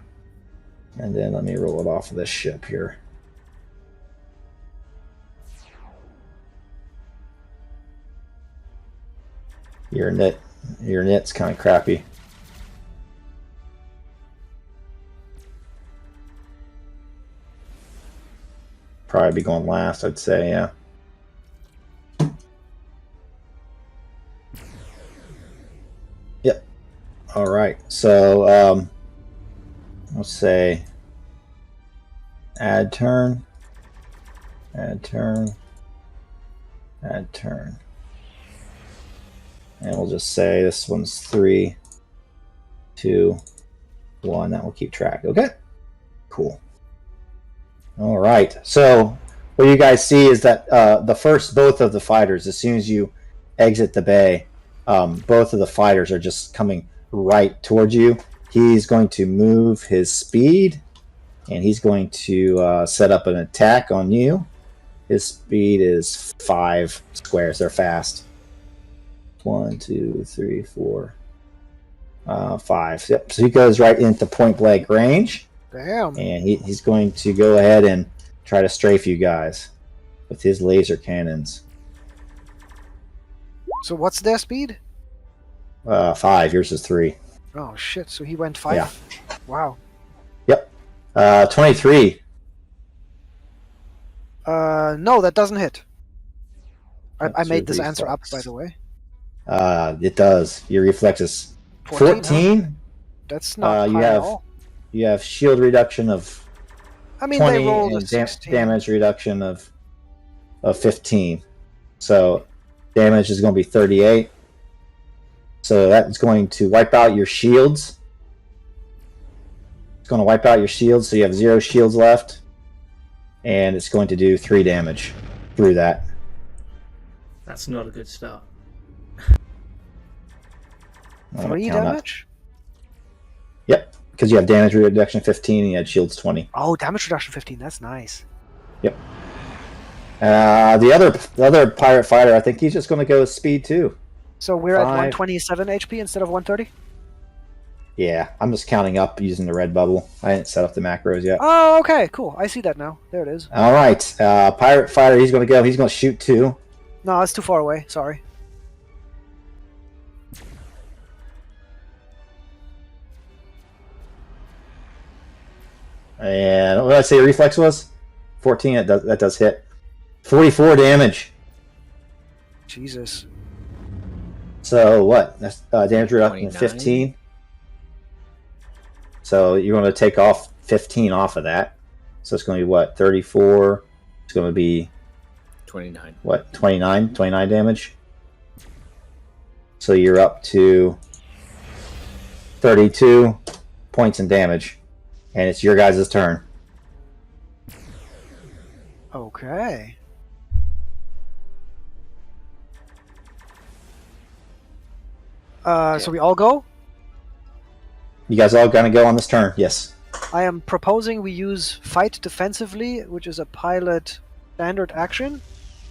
and then let me roll it off of this ship here. Your knit's kind of crappy. Probably be going last, I'd say, yeah. Yep. All right. So let's say add turn, and we'll just say this one's 3, 2, 1. That will keep track. Okay. Cool. All right. So what you guys see is that both of the fighters, as soon as you exit the bay, both of the fighters are just coming right towards you. He's going to move his speed, and he's going to set up an attack on you. His speed is 5 squares. They're fast. 1, 2, 3, 4, 5. Yep. So he goes right into point blank range. Damn. And he's going to go ahead and try to strafe you guys with his laser cannons. So what's their speed? 5. Yours is 3. Oh shit! So he went 5. Yeah. Wow. Yep. 23. No, that doesn't hit. I That's made your this answer up, reflex. by the way. It does. Your reflex is 14. That's not you high have at all. you have shield reduction of I mean, 20 they rolled a and 16. damage reduction of 15. So damage is going to be 38. So that's going to wipe out your shields. It's going to wipe out your shields, so you have 0 shields left. And it's going to do 3 damage through that. That's not a good start. 3 Count up. damage? Yep, because you have damage reduction 15 and you had shields 20. Oh, damage reduction 15. That's nice. Yep. The other pirate fighter, I think he's just going to go with speed too. So we're at 5. 127 HP instead of 130? Yeah, I'm just counting up using the red bubble. I didn't set up the macros yet. Oh, okay, cool. I see that now. There it is. All right, pirate fighter, he's going to go. He's going to shoot 2. No, it's too far away. Sorry. And what did I say your reflex was? 14. That does hit. 44 damage. Jesus. So what? That's damage reduction 29. 15. So you're going to take off 15 off of that. So it's going to be what? 34. It's going to be 29. what? 29 damage. So you're up to 32 points in damage. And it's your guys' turn. Okay. So we all go? You guys all gonna go on this turn? Yes. I am proposing we use fight defensively, which is a pilot standard action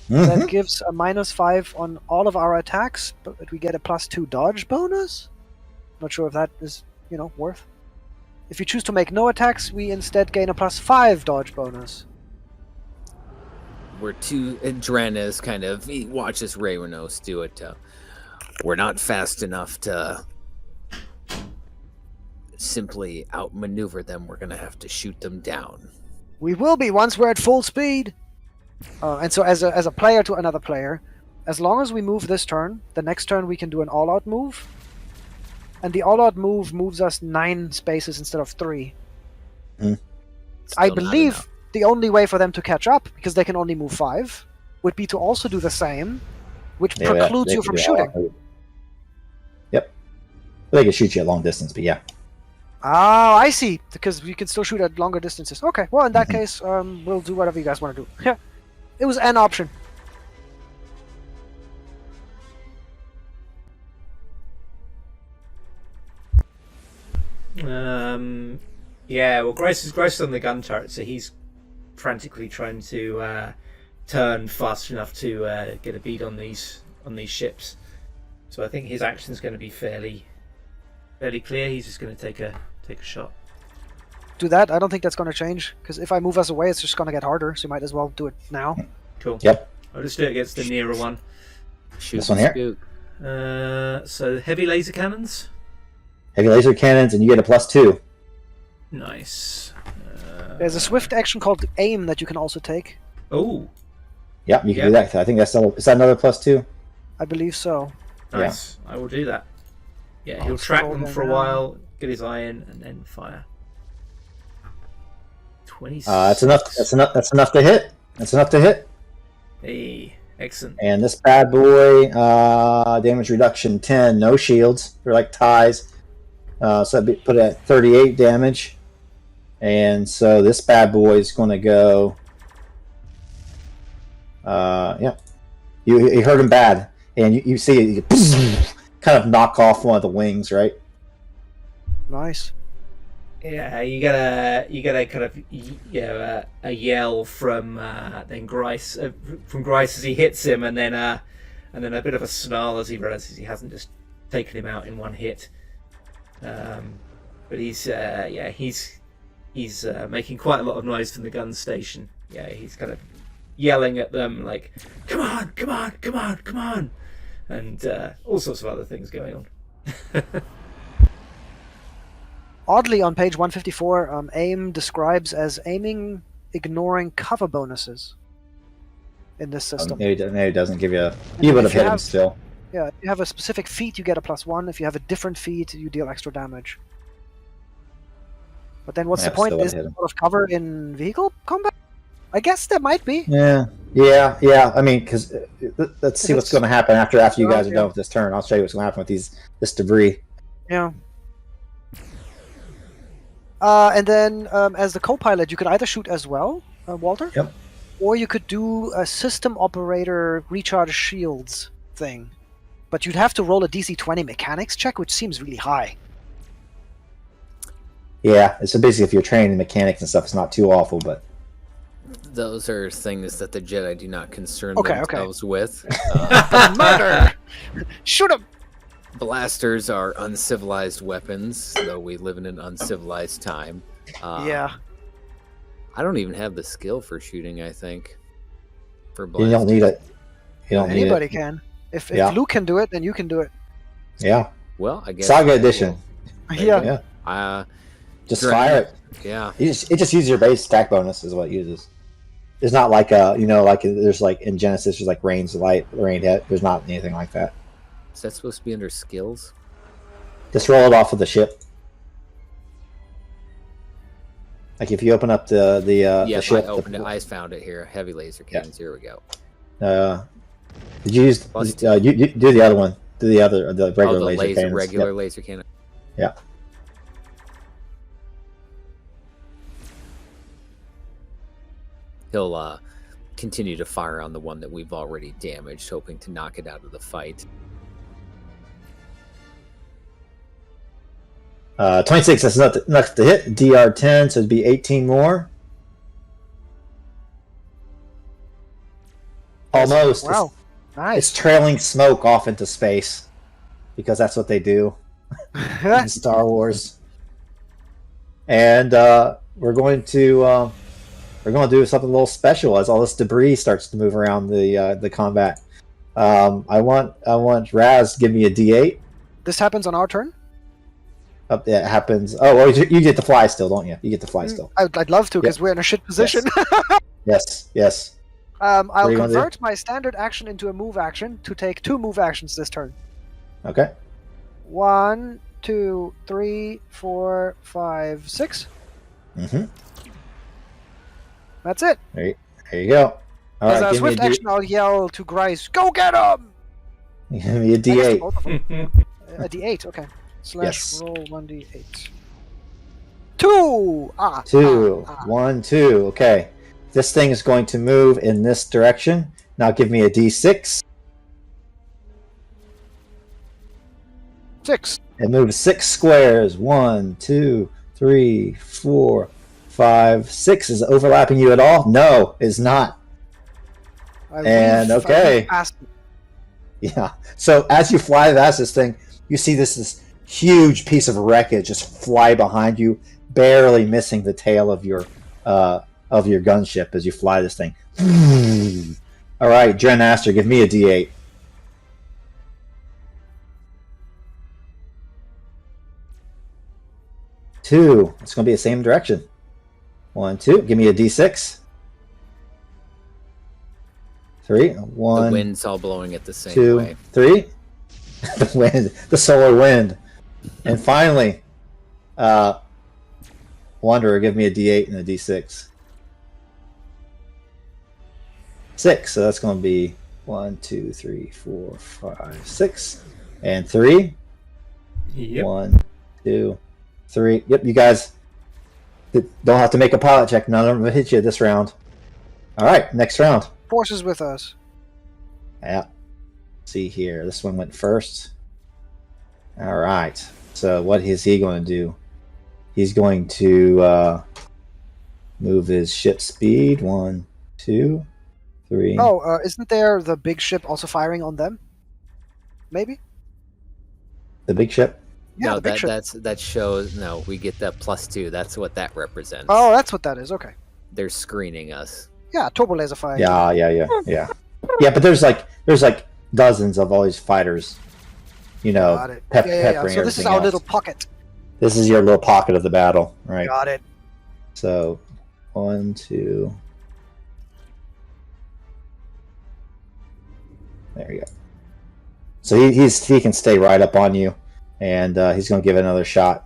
that Mhm. gives a -5 on all of our attacks, but we get a +2 dodge bonus. Not sure if that is, worth. If you choose to make no attacks, we instead gain a +5 dodge bonus. Dren he watches Raywanos do it. We're not fast enough to simply outmaneuver them. We're gonna have to shoot them down. We will be once we're at full speed. And so, as a player to another player, as long as we move this turn, the next turn we can do an all-out move, and the all-out move moves us 9 spaces instead of 3. Mm. I Still not believe enough. the only way for them to catch up, because they can only move 5, would be to also do the same, which Yeah, precludes they you could from do shooting. all- Yep. They can shoot you at long distance, but yeah. Ah, I see. Because we can still shoot at longer distances. Okay, well, in that Mhm. case, we'll do whatever you guys want to do. Yeah, it was an option. Yeah, well, Grace is on the gun turret, so he's frantically trying to turn fast enough to get a bead on these ships. So I think his action's going to be fairly clear. He's just going to take a shot. Do that. I don't think that's going to change, because if I move us away, it's just going to get harder, so you might as well do it now. Cool. Yep. I'll just do it against the nearer one. Shoot This one here? spook. So heavy laser cannons. Heavy laser cannons, and you get a +2. Nice. There's a swift action called aim that you can also take. Oh, Yep, you can Yeah. do that. I think is that another +2? I believe so. nice. I will do that. Yeah, he'll I'll track scroll them down for a now. while, get his eye in, and then fire. 26. That's enough. That's enough to hit. That's enough to hit. Hey, excellent. And this bad boy, damage reduction 10, no shields. They're like ties. So that'd be put at 38 damage. And so this bad boy is going to go. Yeah. You hurt him bad. And you see it kind of knock off one of the wings, right? Nice. Yeah, you get a kind of a yell from then Grice from Grice as he hits him, and then a bit of a snarl as he realizes he hasn't just taken him out in one hit. But he's making quite a lot of noise from the gun station. Yeah, he's kind of yelling at them like, "Come on, come on, come on, come on," and all sorts of other things going on. Oddly, on page 154, aim describes as aiming, ignoring cover bonuses in this system. Maybe it doesn't give you a. And You would have if you hit him have- still. Yeah, if you have a specific feat, you get a +1. If you have a different feat, you deal extra damage. But then what's Yeah, the point? still would've Is hit there him. a lot of cover in vehicle combat? I guess there might be. Yeah. I mean, because let's see what's it's- going to happen after you guys are Okay. done with this turn. I'll show you what's going to happen with this debris. Yeah. And then, as the co-pilot, you could either shoot as well, Walter. Yep. Or you could do a system operator recharge shields thing. But you'd have to roll a DC 20 mechanics check, which seems really high. Yeah, so basically, if you're trained in mechanics and stuff, it's not too awful. But Those are things that the Jedi do not concern Okay. themselves with. Murder! Shoot him! Blasters are uncivilized weapons, though we live in an uncivilized time. Yeah. I don't even have the skill for shooting, I think. For you blasters. don't need it. You don't need Anybody it. can. If Yeah. Luke can do it, then you can do it. Yeah, Well, I guess. Saga I edition. will. Yeah. Yeah. Just Great. fire it. Yeah. It just uses your base attack bonus is what it uses. It's not like like there's like in Genesis there's like range light, range hit. There's not anything like that. Is that supposed to be under skills? Just roll it off of the ship. Like if you open up the Yeah, ship. I opened it. I found it here. Heavy laser cannons. Here we go. Did you use? Plus You do the other one. Do the regular the laser cannons. regular Yep. laser cannon. Yeah. He'll continue to fire on the one that we've already damaged, hoping to knock it out of the fight. 26, that's enough to hit. DR 10, so it'd be 18 more. Almost. Wow. It's Nice. trailing smoke off into space because that's what they do in Star Wars. And we're going to do something a little special as all this debris starts to move around the combat. I want Raz to give me a D8. This happens on our turn? It happens. Oh, well, you get to fly still, don't you? You get to fly still. I'd love to, because we're in a shit position. Yes. I'll What are you gonna do? convert my standard action into a move action to take 2 move actions this turn. Okay. 1, 2, 3, 4, 5, 6. Mm-hmm. That's it. There you go. All As right, a give me swift action, I'll yell to Grice, "Go get him!" Give me a I guess D8. both of them. A D8, okay. Yes. Roll 1D8. 2! 2. 1, 2. Okay. This thing is going to move in this direction. Now give me a D6. 6. It moves 6 squares. 1, 2, 3, 4, 5, 6. Is it overlapping you at all? No, it's not. Okay. Yeah. So as you fly past this thing, you see this huge piece of wreckage just fly behind you, barely missing the tail of your gunship as you fly this thing. All right, Dren Aster, give me a D8. Two. It's going to be the same direction. 1, 2. Give me a D6. 3. 1. The wind's all blowing it the same 2, way. 3. The wind, the solar wind, and finally, Wanderer, give me a D8 and a D6. 6. So that's going to be 1, 2, 3, 4, 5, 6, and 3. Yep. 1, 2, 3. Yep, you guys don't have to make a pilot check. None of them will hit you this round. All right, next round. Force is with us. Yeah. See here. This one went first. All right. So what is he going to do? He's going to move his ship speed. 1, 2, 3. Oh, isn't there the big ship also firing on them? Maybe? The big ship? Yeah, No, the big ship. that shows. No, we get that +2. That's what that represents. Oh, that's what that is. Okay. They're screening us. Yeah, turbo laser fire. Yeah. Yeah, but there's like dozens of all these fighters. You know, Got it. peppering So this is everything our else. little pocket. This is your little pocket of the battle, right? Got it. So, 1, 2. There you go. So he can stay right up on you, and he's going to give it another shot.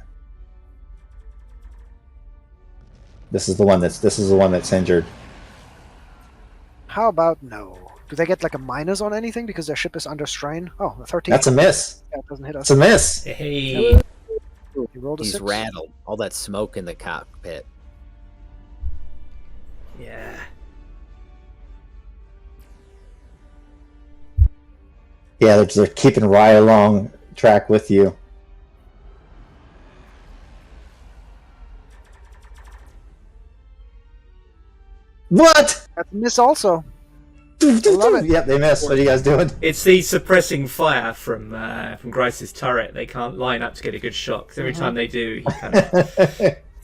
This is the one that's injured. How about no? Do they get like a minus on anything because their ship is under strain? Oh, a 13. That's a miss. Yeah, it doesn't hit us. It's a miss. Hey. You rolled a He's 6. rattled. All that smoke in the cockpit. Yeah. Yeah, they're keeping right along track with you. What? That's a miss also. love it. Yep, they missed. What are you guys doing? It's the suppressing fire from Grice's turret. They can't line up to get a good shot, 'cause every time they do, he kind of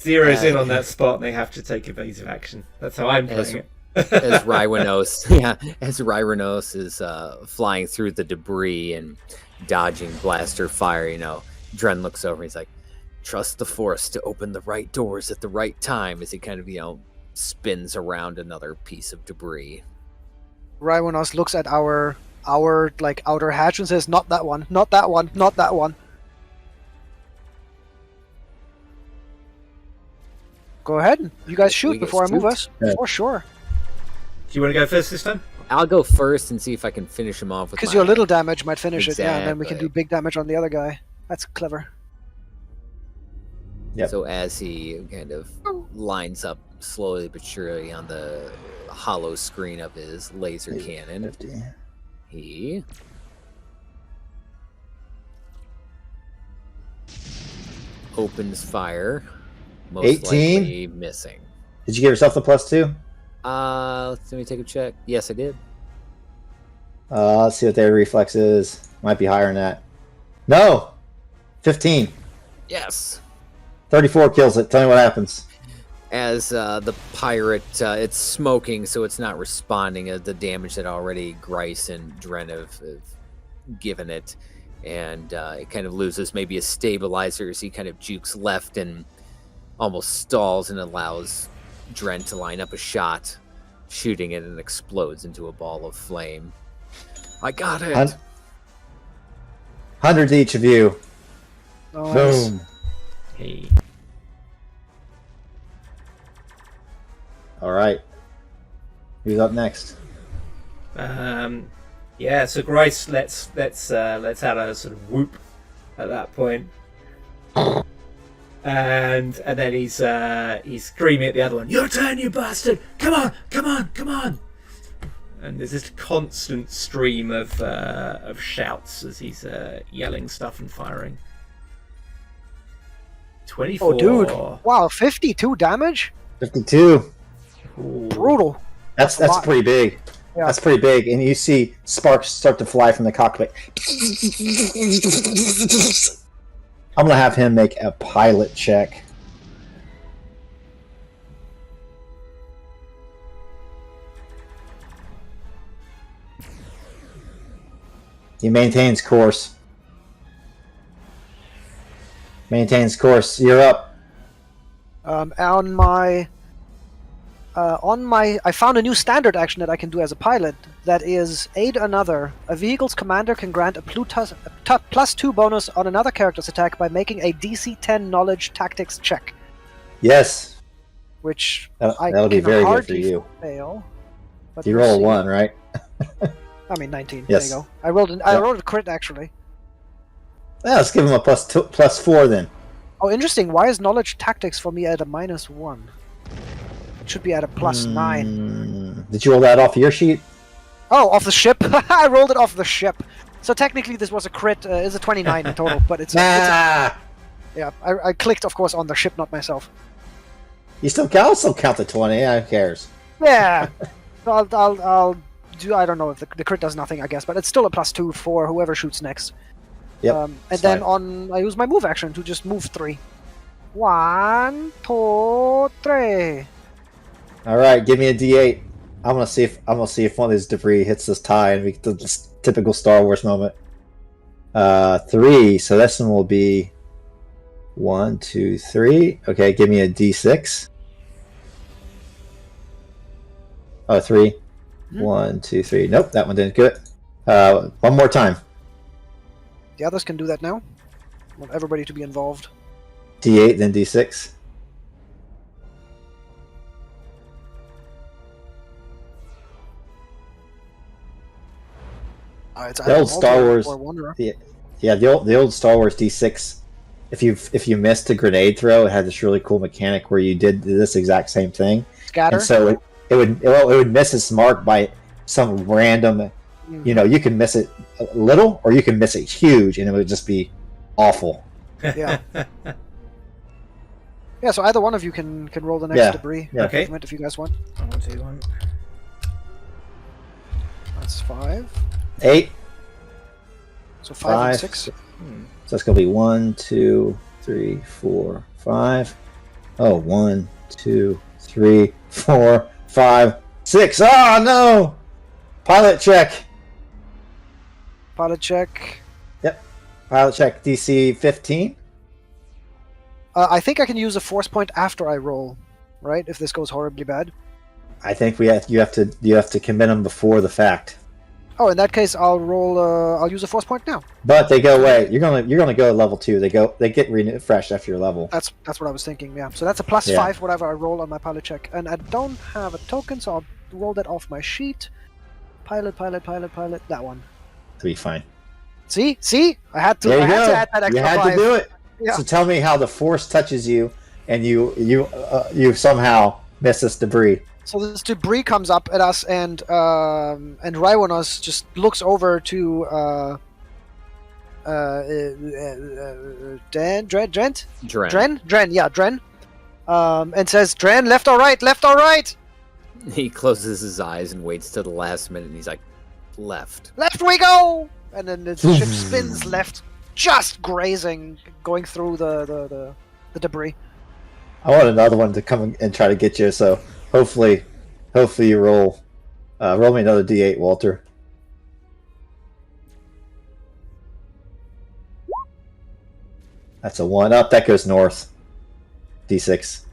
zeroes in on that spot and they have to take evasive action. That's how I'm playing it. As Rywanos, as Rywanos is flying through the debris and dodging blaster fire, Dren looks over and he's like, "Trust the Force to open the right doors at the right time," as he kind of, spins around another piece of debris. Rywanos looks at our like outer hatch and says, "Not that one, not that one, not that one." Go ahead. You guys shoot We get before I move spooked? us. Yeah. For sure. Do you want to go first this time? I'll go first and see if I can finish him off with Because my... your little damage might finish it, yeah, and then we can Exactly. do big damage on the other guy. That's clever. Yep. So as he kind of lines up slowly but surely on the hollow screen of his laser cannon, 50. he opens fire. Most 18? likely missing. Did you give yourself the +2? Let me take a check. Yes, I did. Let's see what their reflex is. Might be higher than that. No! 15. Yes. 34 kills it. Tell me what happens. As the pirate, it's smoking, so it's not responding to the damage that already Grice and Dren have given it. And it kind of loses maybe a stabilizer as he kind of jukes left and almost stalls and allows Dren to line up a shot, shooting it, and explodes into a ball of flame. I got it! 100 to each of you. Nice. Boom. Hey. All right. Who's up next? Yeah, so Grace lets out a sort of whoop at that point. And then he's screaming at the other one, "Your turn, you bastard! Come on, come on, come on!" And there's this constant stream of shouts as he's yelling stuff and firing. 24. Oh, dude! Wow, 52 damage. 52. Ooh. Brutal. That's a lot. pretty big. Yeah. That's pretty big. And you see sparks start to fly from the cockpit. I'm going to have him make a pilot check. He maintains course. Maintains course. You're up. I found a new standard action that I can do as a pilot. That is aid another. A vehicle's commander can grant a +2 bonus on another character's attack by making a DC 10 knowledge tactics check, Yes. which That'll be can very good for hardly you. fail. But You we'll roll a see. 1, right? I mean 19. Yes. There you go. I rolled a crit actually. Yeah, let's give him a +4 then. Oh, interesting. Why is knowledge tactics for me at a -1? It should be at a +9. Did you roll that off your sheet? Oh, off the ship. I rolled it off the ship. So technically, this was a crit. It's a 29 in total, but it's Nah. yeah. I clicked, of course, on the ship, not myself. I'll still count the 20. Yeah, who cares? Yeah. So I'll do. I don't know if the crit does nothing, I guess, but it's still a +2 for whoever shoots next. Yep. And that's then fine. I use my move action to just move 3. 1, 2, 3. All right, give me a D8. I'm gonna see if one of these debris hits this tie, and we get this typical Star Wars moment. 3. So this one will be 1, 2, 3. Okay, give me a D6. Oh, 3. 1, 2, 3. Nope, that one didn't do it. One more time. The others can do that now. I want everybody to be involved. D8, then D6. It's The old Star Wars. or Wanderer. Yeah, the old Star Wars D6. If you missed a grenade throw, it had this really cool mechanic where you did this exact same thing, Scatter. and so it would miss its mark by some random. You know, you can miss it a little, or you can miss it huge, and it would just be awful. Yeah. Yeah, so either one of you can roll the next Yeah. debris Yeah. Okay. if you guys want. 1, 2, 1. That's 5. 8, So 5 and 5. 6. So it's gonna be 1, 2, 3, 4, 5. Oh, 1, 2, 3, 4, 5, 6. Oh no! Pilot check. Pilot check. Pilot check. DC 15. I think I can use a force point after I roll, right? If this goes horribly bad. I think you have to commit them before the fact. Oh, in that case, I'll roll. I'll use a force point now. But they go away. You're gonna go to level 2. They get refreshed after your level. That's what I was thinking. Yeah. So that's a +5 whatever I roll on my pilot check, and I don't have a token, so I'll roll that off my sheet. Pilot. That one. To be fine. See, I had to. There you I had go. to add that extra You had 5. to do it. Yeah. So tell me how the force touches you, and you somehow miss this debris. So this debris comes up at us, and Raiwanos just looks over to Dren, and says, Dren, left or right, left or right? He closes his eyes and waits till the last minute, and he's like, left. Left we go! And then the ship spins left, just grazing, going through the debris. I want another one to come and try to get you, so hopefully you roll me another D8, Walter. That's a 1. Up, that goes north. D6.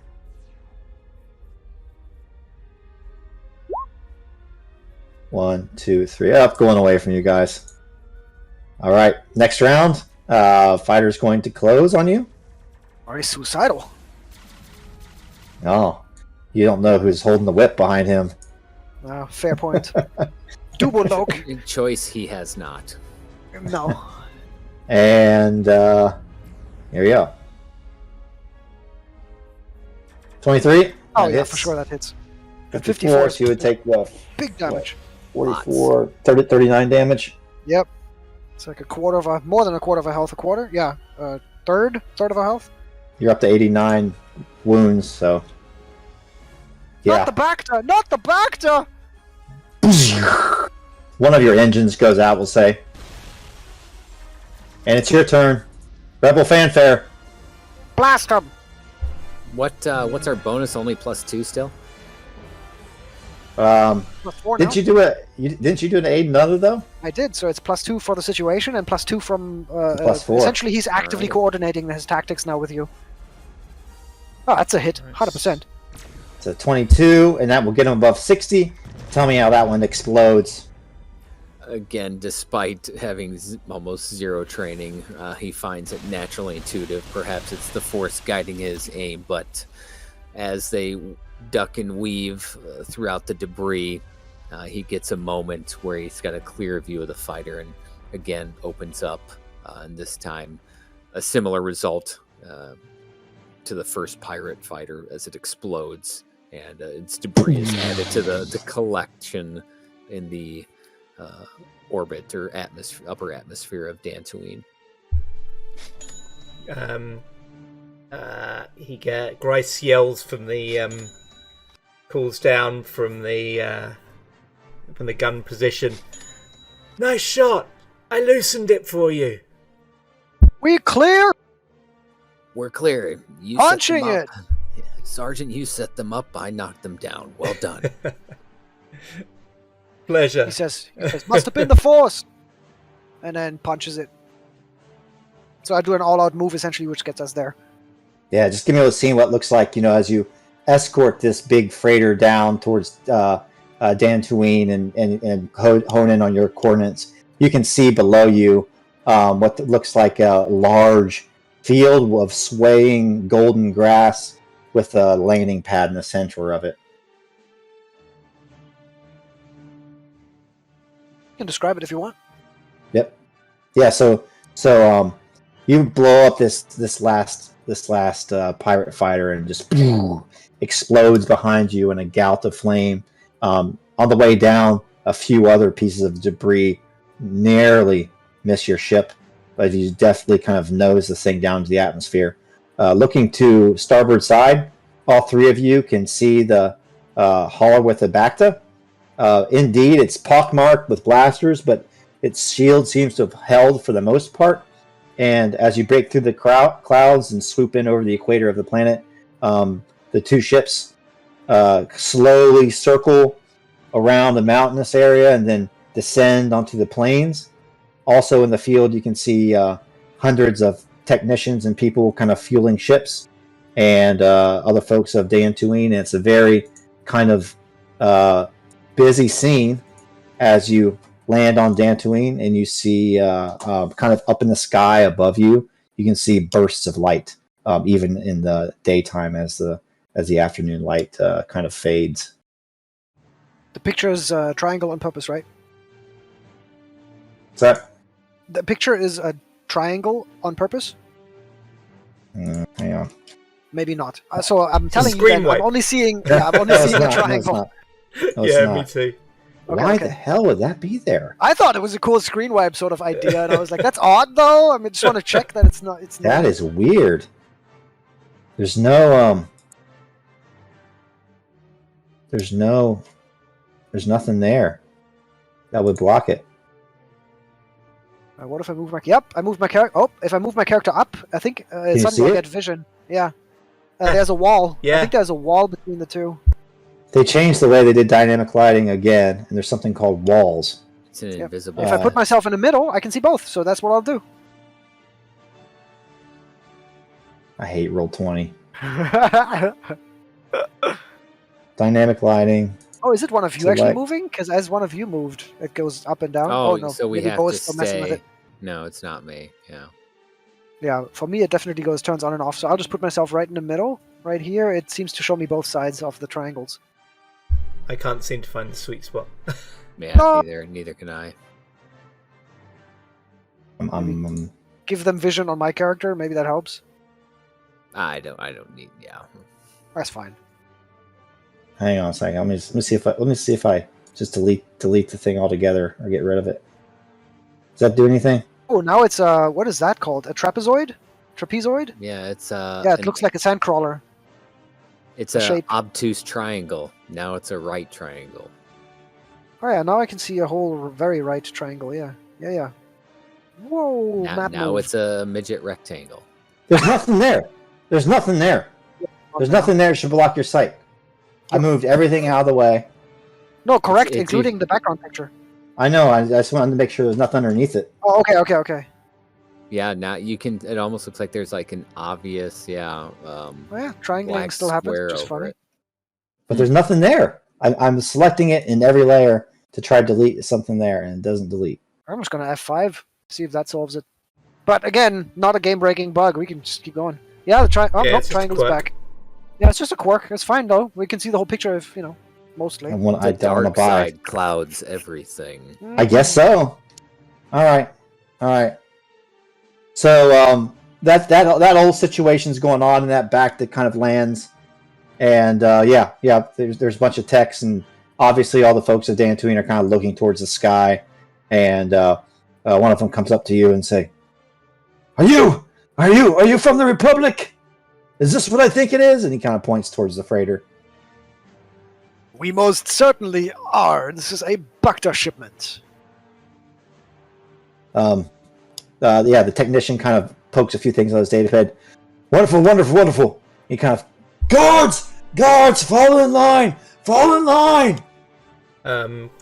One, two, three. Up, going away from you guys. All right, next round. Fighter's going to close on you. Very suicidal. Oh, you don't know who's holding the whip behind him. Fair point. Double look. Choice he has not. No. And here we go. 23? Oh, That yeah, hits. for sure that hits. 54, so you would take what? Big damage. 44, 39 damage. Yep. It's like more than a quarter of a health. A quarter? Yeah. Third of a health? You're up to 89 wounds, so. Yeah. Not the Bacta! Not the Bacta! One of your engines goes out, we'll say. And it's your turn. Rebel fanfare. Blast him! What's our bonus? Only +2 still? +4 Didn't you do an aid and other though? I did, so it's +2 for the situation and +2 from +4. Essentially, he's actively coordinating his tactics now with you. Oh, that's a hit, 100%. It's a 22, and that will get him above 60. Tell me how that one explodes. Again, despite having almost zero training, he finds it naturally intuitive. Perhaps it's the Force guiding his aim, but as they duck and weave throughout the debris, he gets a moment where he's got a clear view of the fighter and again opens up, and this time a similar result to the first pirate fighter as it explodes, and its debris is added to the collection in the orbit or upper atmosphere of Dantooine. Grice yells from the calls down from the gun position. Nice shot! I loosened it for you. We clear? We're clear. You Punching set it! them up. Yeah, Sergeant, you set them up. I knocked them down. Well done. Pleasure. He says, must have been the Force! And then punches it. So I do an all-out move, essentially, which gets us there. Yeah, just give me a scene what looks like, as you escort this big freighter down towards Dantooine and hone in on your coordinates. You can see below you what looks like a large field of swaying golden grass with a landing pad in the center of it. You can describe it if you want. Yep. Yeah. So you blow up this last pirate fighter and just explodes behind you in a gout of flame. On the way down, a few other pieces of debris narrowly miss your ship, but you definitely kind of nose this thing down to the atmosphere. Looking to starboard side, all three of you can see the hull with the Bacta. Indeed, it's pockmarked with blasters, but its shield seems to have held for the most part. And as you break through the clouds and swoop in over the equator of the planet, the two ships slowly circle around the mountainous area and then descend onto the plains. Also in the field, you can see hundreds of technicians and people kind of fueling ships and other folks of Dantooine. And it's a very kind of busy scene as you land on Dantooine, and you see kind of up in the sky above you, you can see bursts of light, even in the daytime as the afternoon light kind of fades. The picture is a triangle on purpose, right? What's that? The picture is a triangle on purpose? Hang on. Maybe not. So I'm telling you that wipe. I'm only seeing a triangle. No, it's Yeah, not. me too. Okay, Why okay. the hell would that be there? I thought it was a cool screen wipe sort of idea, and I was like, "That's odd, though." I mean, just want to check that it's not. It's That not. is weird. There's no There's nothing there that would block it. What if I move my? Yep, I moved my character. Oh, if I move my character up, I think you see suddenly I it? get vision. Yeah, there's a wall. Yeah. I think there's a wall between the two. They changed the way they did dynamic lighting again, and there's something called walls. It's an Yep. invisible. If I put myself in the middle, I can see both. So that's what I'll do. I hate Roll20. Dynamic lighting. Oh, is it one of you So, actually like- moving? Because as one of you moved, it goes up and down. Oh, no, so we maybe have Bo to is still messing with stay. it. No, it's not me. Yeah. Yeah, for me it definitely turns on and off. So I'll just put myself right in the middle, right here. It seems to show me both sides of the triangles. I can't seem to find the sweet spot. Yeah, No. neither can I. Give them vision on my character. Maybe that helps. I don't need. Yeah. That's fine. Hang on a second. Let me see if I just delete the thing altogether or get rid of it. Does that do anything? Oh, now it's what is that called? A trapezoid? Trapezoid? Yeah, it's Yeah, it looks like a sandcrawler. it's the a shape. obtuse triangle. Now it's a right triangle. Oh yeah, now I can see a whole very right triangle. Yeah, yeah. Whoa, map Now move. it's a midget rectangle. There's nothing there. There's nothing there. There's nothing there that should block your sight. I moved everything out of the way. No, correct, It's including the background picture. I know. I just wanted to make sure there's nothing underneath it. Oh, okay. Yeah, now you can. It almost looks like there's like an obvious, Oh yeah, triangling black still happens, square which is over funny. it. But there's nothing there. I'm selecting it in every layer to try to delete something there, and it doesn't delete. I'm just gonna F5, see if that solves it. But again, not a game-breaking bug. We can just keep going. Yeah, Yeah, nope, it's just a triangle's quirk. back. Yeah, it's just a quirk. It's fine though. We can see the whole picture if mostly. And one The I don't want to dark buy. side clouds everything. I guess so. All right. So that whole situation's going on in that back that kind of lands, and yeah. There's a bunch of text, and obviously all the folks of Dantooine are kind of looking towards the sky, and one of them comes up to you and say, "Are you from the Republic? Is this what I think it is?" And he kind of points towards the freighter. We most certainly are. This is a Bacta shipment. Yeah, the technician kind of pokes a few things on his data pad. Wonderful. He kind of, guards, fall in line.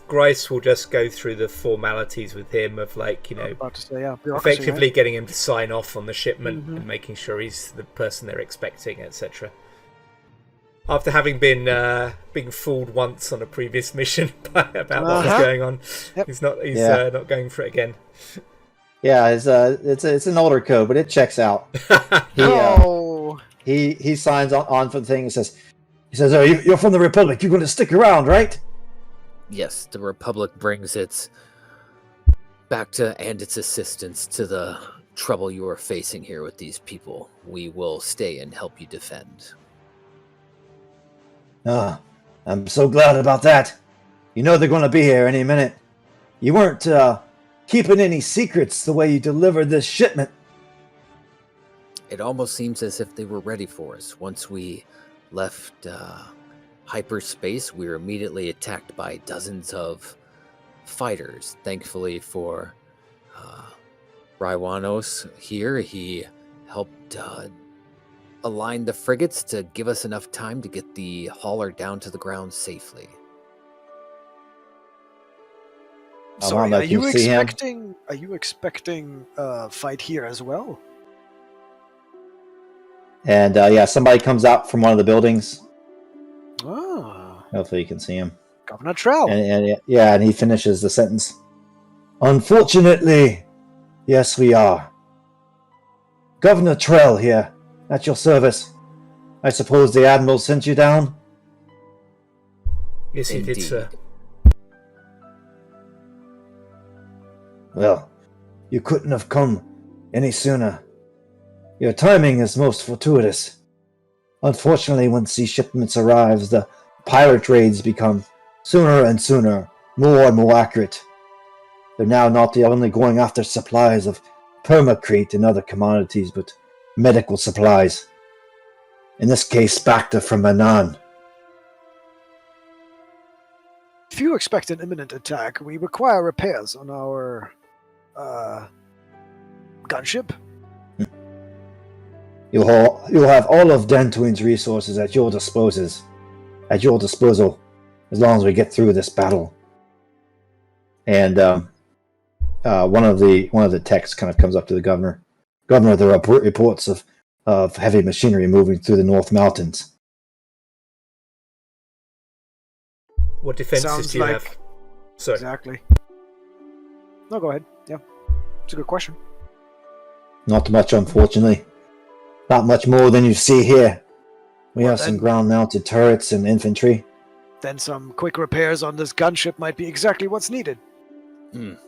Grice will just go through the formalities with him of About to say, yeah, bureaucracy, effectively right? getting him to sign off on the shipment Mhm. and making sure he's the person they're expecting, etc. After having been being fooled once on a previous mission about what was Uh-huh. going on, Yep. he's not Yeah. not going for it again. Yeah, it's an older code, but it checks out. Oh, He signs on for the thing. He says, "Oh, you're from the Republic. You're going to stick around, right?" Yes, the Republic brings its Bacta and its assistance to the trouble you are facing here with these people. We will stay and help you defend. Ah, I'm so glad about that. You know they're going to be here any minute. You weren't keeping any secrets the way you delivered this shipment. It almost seems as if they were ready for us. Once we left hyperspace, we were immediately attacked by dozens of fighters. Thankfully for Raiwanos here, he helped align the frigates to give us enough time to get the hauler down to the ground safely. sorry. Mama, Are can you you see him? expecting? Are you expecting a fight here as well? And yeah, somebody comes out from one of the buildings. Ah, Hopefully you can see him. Governor Trell. And he finishes the sentence. Unfortunately, yes, we are. Governor Trell here, at your service. I suppose the Admiral sent you down? Yes, he did, Indeed. sir. Well, you couldn't have come any sooner. Your timing is most fortuitous. Unfortunately, when sea shipments arrives, the pirate raids become sooner and sooner, more and more accurate. They're now not only going after supplies of permacrete and other commodities, but medical supplies. In this case, Bacta from Manan. If you expect an imminent attack, we require repairs on our gunship. You'll have all of Dantooine's resources at your disposal, as long as we get through this battle. And one of the texts kind of comes up to the governor. Governor, there are reports of heavy machinery moving through the North Mountains. What defenses Sounds do you like- have? Sorry. Exactly. No, go ahead. Yeah, it's a good question. Not much, unfortunately. Not much more than you see here. We Well, have some then- ground-mounted turrets and infantry. Then some quick repairs on this gunship might be exactly what's needed.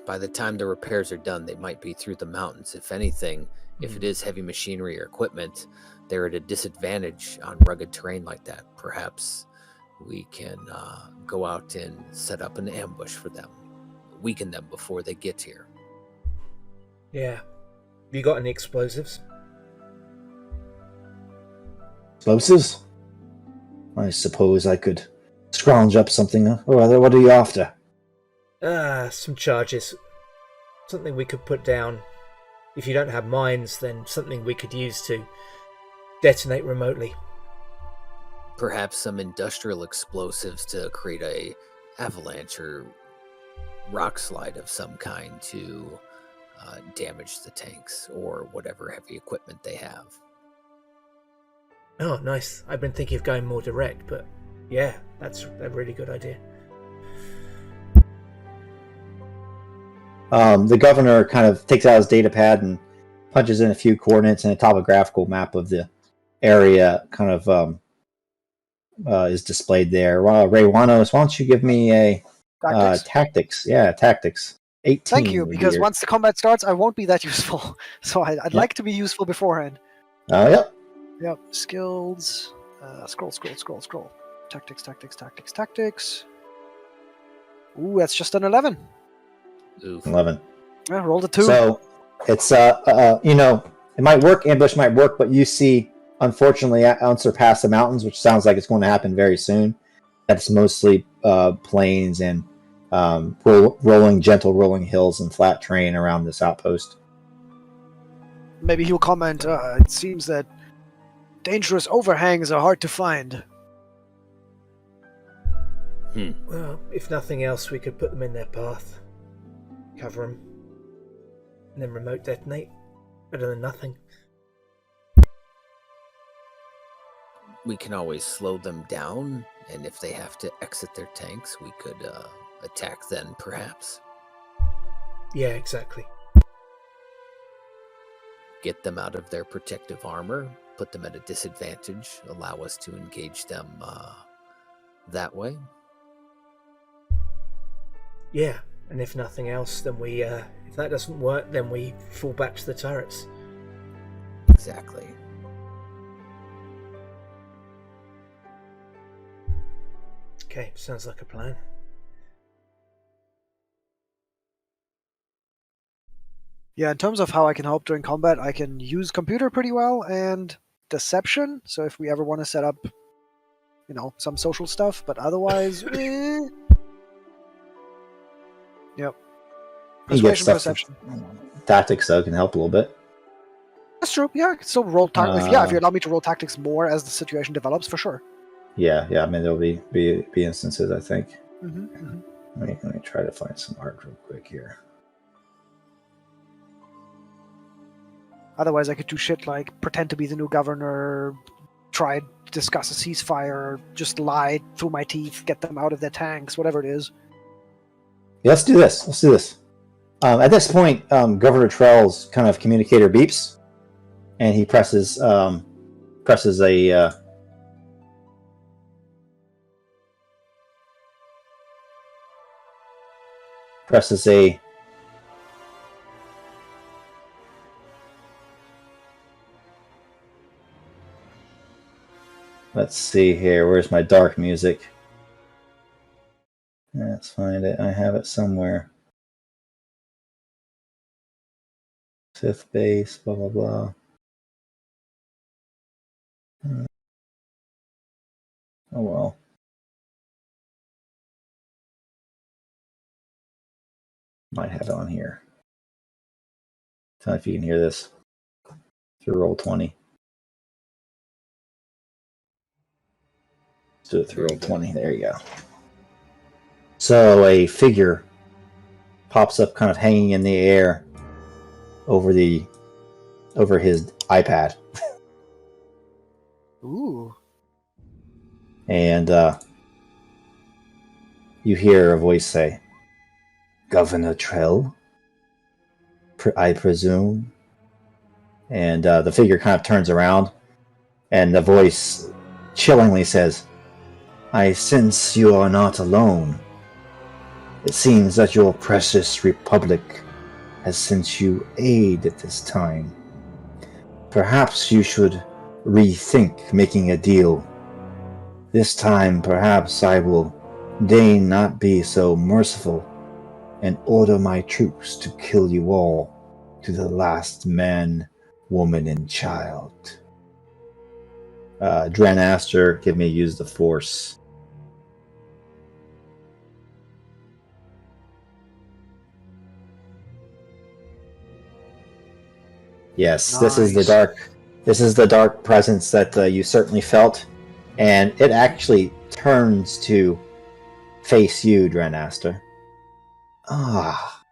By the time the repairs are done, they might be through the mountains. If anything, if it is heavy machinery or equipment, they're at a disadvantage on rugged terrain like that. Perhaps we can go out and set up an ambush for them, weaken them before they get here. Yeah. You got any explosives? Explosives? I suppose I could scrounge up something. What are you after? Some charges. Something we could put down. If you don't have mines, then something we could use to detonate remotely. Perhaps some industrial explosives to create a avalanche or rock slide of some kind to damage the tanks or whatever heavy equipment they have. Oh, nice. I've been thinking of going more direct, but yeah, that's a really good idea. The governor kind of takes out his data pad and punches in a few coordinates, and a topographical map of the area kind of is displayed there. Ray Wanos, why don't you give me a tactics? Yeah, tactics. 18. Thank you, would be because your- once the combat starts, I won't be that useful. So I'd Yep. like to be useful beforehand. Yep. Yep, skills. Scroll. Tactics. Ooh, that's just an 11. Oof. 11. Yeah, rolled a 2. So it's it might work. Ambush might work, but you see, unfortunately, once they're past the mountains, which sounds like it's going to happen very soon, that's mostly plains and gentle rolling hills and flat terrain around this outpost. Maybe he'll comment, it seems that dangerous overhangs are hard to find. Well, if nothing else, we could put them in their path, cover them, and then remote detonate. Better than nothing. We can always slow them down, and if they have to exit their tanks, we could attack then, perhaps. Yeah, exactly. Get them out of their protective armor, put them at a disadvantage, allow us to engage them that way. Yeah, and if nothing else, then we, if that doesn't work, then we fall back to the turrets. Exactly. Okay, sounds like a plan. Yeah, in terms of how I can help during combat, I can use computer pretty well and deception. So if we ever want to set up, some social stuff, but otherwise, Yep. You get Persuasion, stuff perception. Tactics, though, can help a little bit. That's true. Yeah, I can still roll tactics. If you allow me to roll tactics more as the situation develops, for sure. Yeah. I mean, there'll be instances, I think. Mm-hmm. Let me try to find some art real quick here. Otherwise, I could do shit like pretend to be the new governor, try to discuss a ceasefire, just lie through my teeth, get them out of their tanks, whatever it is. Yeah, let's do this. At this point, Governor Trell's kind of communicator beeps, and he presses a let's see here. Where's my dark music? Let's find it. I have it somewhere. Sith base, blah, blah, blah. Oh, well. Might have it on here. Tell me if you can hear this. Through roll 20. Let's do it through roll 20. There you go. So a figure pops up kind of hanging in the air over his iPad. Ooh. And you hear a voice say, Governor Trell, I presume. And the figure kind of turns around, and the voice chillingly says, I sense you are not alone. It seems that your precious Republic has sent you aid at this time. Perhaps you should rethink making a deal. This time, perhaps I will deign not be so merciful and order my troops to kill you all to the last man, woman, and child. Dren Aster, give me use the Force. Yes, this is the Nice. dark. This is the dark presence that you certainly felt, and it actually turns to face you, Dren Aster. Ah,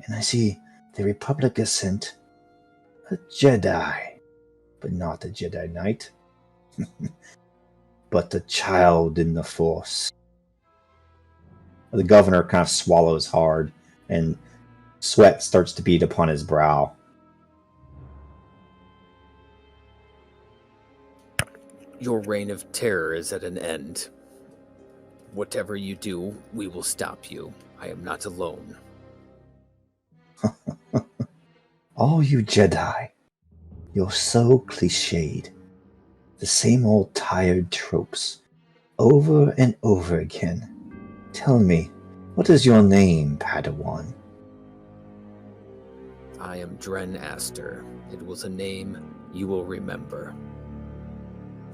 and I see the Republic has sent a Jedi, but not a Jedi Knight, but a child in the Force. The governor kind of swallows hard, and sweat starts to bead upon his brow. Your reign of terror is at an end. Whatever you do, we will stop you. I am not alone. All you Jedi, you're so cliched. The same old tired tropes, over and over again. Tell me, what is your name, Padawan? I am Dren Aster. It was a name you will remember.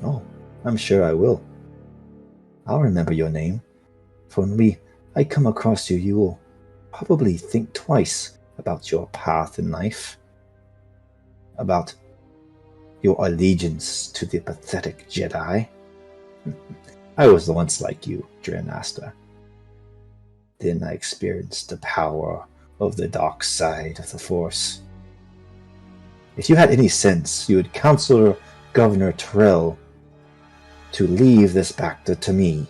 Oh, I'm sure I will. I'll remember your name. For when I come across you, you will probably think twice about your path in life. About your allegiance to the pathetic Jedi. I was once like you, Dren Aster. Then I experienced the power of the dark side of the Force. If you had any sense, you would counsel Governor Terrell to leave this Bacta to me.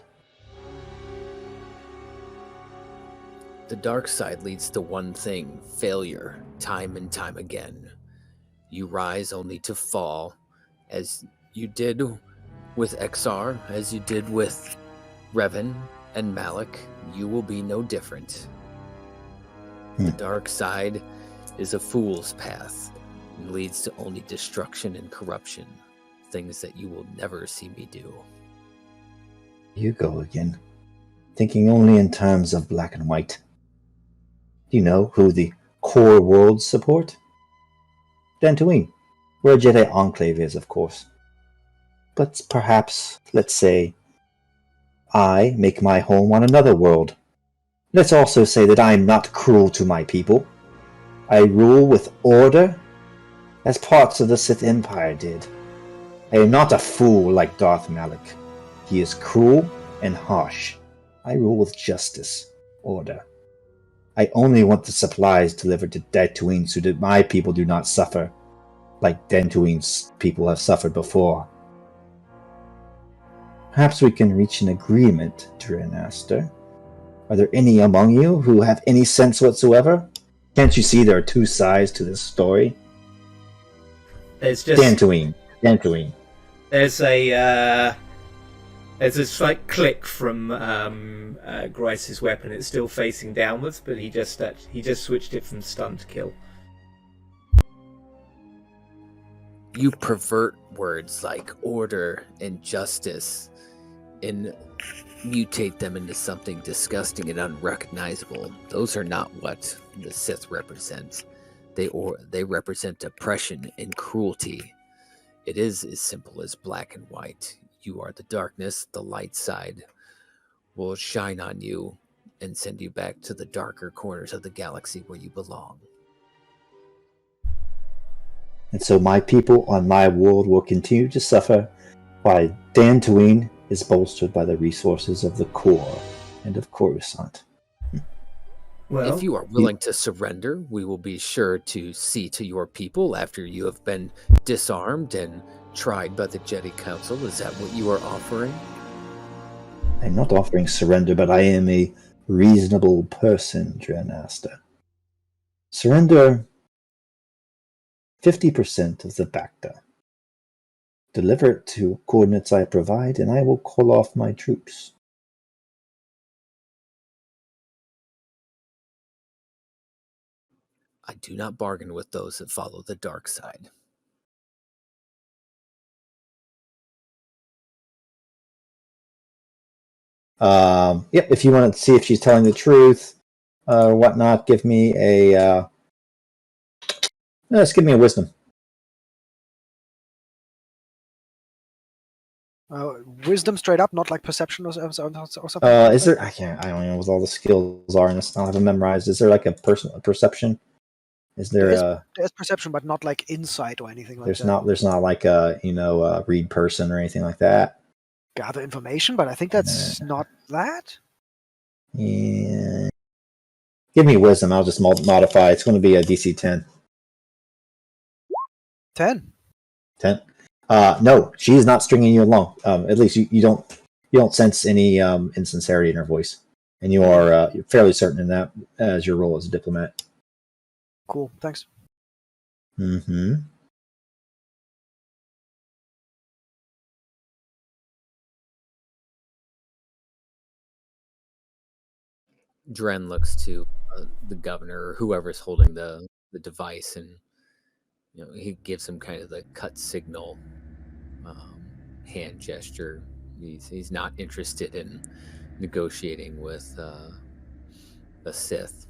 The dark side leads to one thing, failure, time and time again. You rise only to fall, as you did with Exar, as you did with Revan and Malak. You will be no different. The dark side is a fool's path and leads to only destruction and corruption, things that you will never see me do. You go again, thinking only in terms of black and white. Do you know who the core worlds support? Dantooine, where a Jedi Enclave is, of course. But perhaps, let's say, I make my home on another world. Let's also say that I am not cruel to my people. I rule with order, as parts of the Sith Empire did. I am not a fool like Darth Malak. He is cruel and harsh. I rule with justice, order. I only want the supplies delivered to Dantooine so that my people do not suffer like Dantooine's people have suffered before. Perhaps we can reach an agreement, Dren Aster. Are there any among you who have any sense whatsoever? Can't you see there are two sides to this story? There's just Dantooine. there's a slight click from Grice's weapon. It's still facing downwards, but he just switched it from stun to kill. You pervert words like order and justice in mutate them into something disgusting and unrecognizable. Those are not what the Sith represents. They represent oppression and cruelty. It is as simple as black and white. You are the darkness, the light side will shine on you and send you back to the darker corners of the galaxy where you belong. And so my people on my world will continue to suffer while Dantooine is bolstered by the resources of the core and of Coruscant. Well, If you are willing to surrender, we will be sure to see to your people after you have been disarmed and tried by the Jedi Council. Is that what you are offering? I'm not offering surrender, but I am a reasonable person, Dranasta. Surrender 50% of the Bacta. Deliver it to coordinates I provide, and I will call off my troops. I do not bargain with those that follow the dark side. Yep, if you want to see if she's telling the truth or whatnot, give me a... Just give me a wisdom. Wisdom straight up, not like perception or something. Is there? I don't know what all the skills are, and it's not have them memorized. Is there like a perception? Is there? There's perception, but not like insight or anything like There's that. not. There's not like a read person or anything like that. Gather information, but I think that's not that. Yeah. Give me wisdom. I'll just modify. It's going to be a DC 10. 10. 10. No, she's not stringing you along. At least you don't sense any insincerity in her voice, and you are you're fairly certain in that as your role as a diplomat. Cool, thanks. Mm-hmm. Dren looks to the governor or whoever's holding the device, and he gives him kind of the cut signal hand gesture. He's not interested in negotiating with the Sith.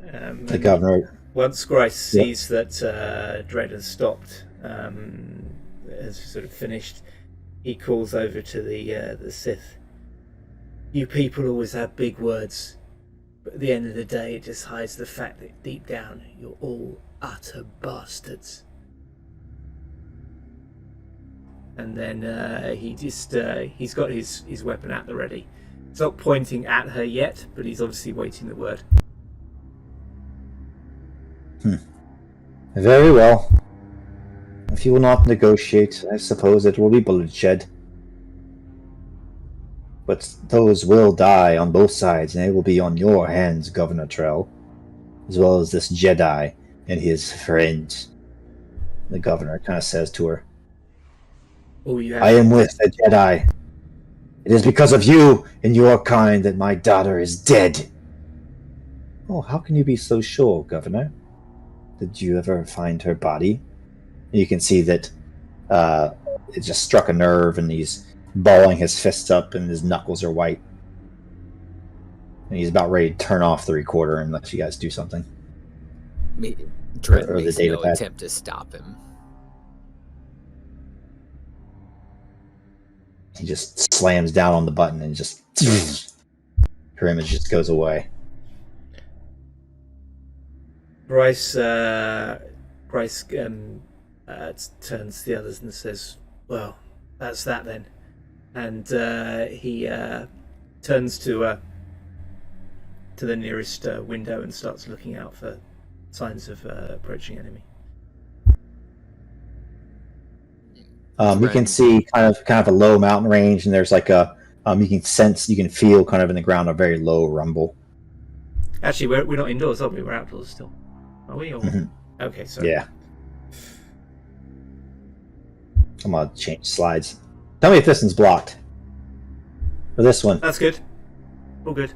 The governor. Once Grice sees that Dredd has stopped, has sort of finished, he calls over to the Sith. You people always have big words, but at the end of the day, it just hides the fact that deep down, you're all utter bastards. And then he's got his weapon at the ready. He's not pointing at her yet, but he's obviously waiting the word. Very well. If you will not negotiate, I suppose it will be bloodshed. But those will die on both sides, and they will be on your hands, Governor Trell, as well as this Jedi and his friends. The governor kind of says to her, I am with the Jedi. It is because of you and your kind that my daughter is dead. Oh, how can you be so sure, Governor? Did you ever find her body? And you can see that it just struck a nerve, and he's balling his fists up, and his knuckles are white. And he's about ready to turn off the recorder unless you guys do something. Dredd makes no attempt to stop him. He just slams down on the button, and just her image just goes away. Bryce turns to the others and says, well, that's that then. And he turns to the nearest window and starts looking out for signs of approaching enemy. You can see kind of a low mountain range, and there's like a you can feel kind of in the ground a very low rumble. Actually, we're not indoors, are we? We're outdoors still. Are we? Or... Mm-hmm. Okay, sorry. Yeah. I'm gonna change slides. Tell me if this one's blocked. For this one. That's good. All good.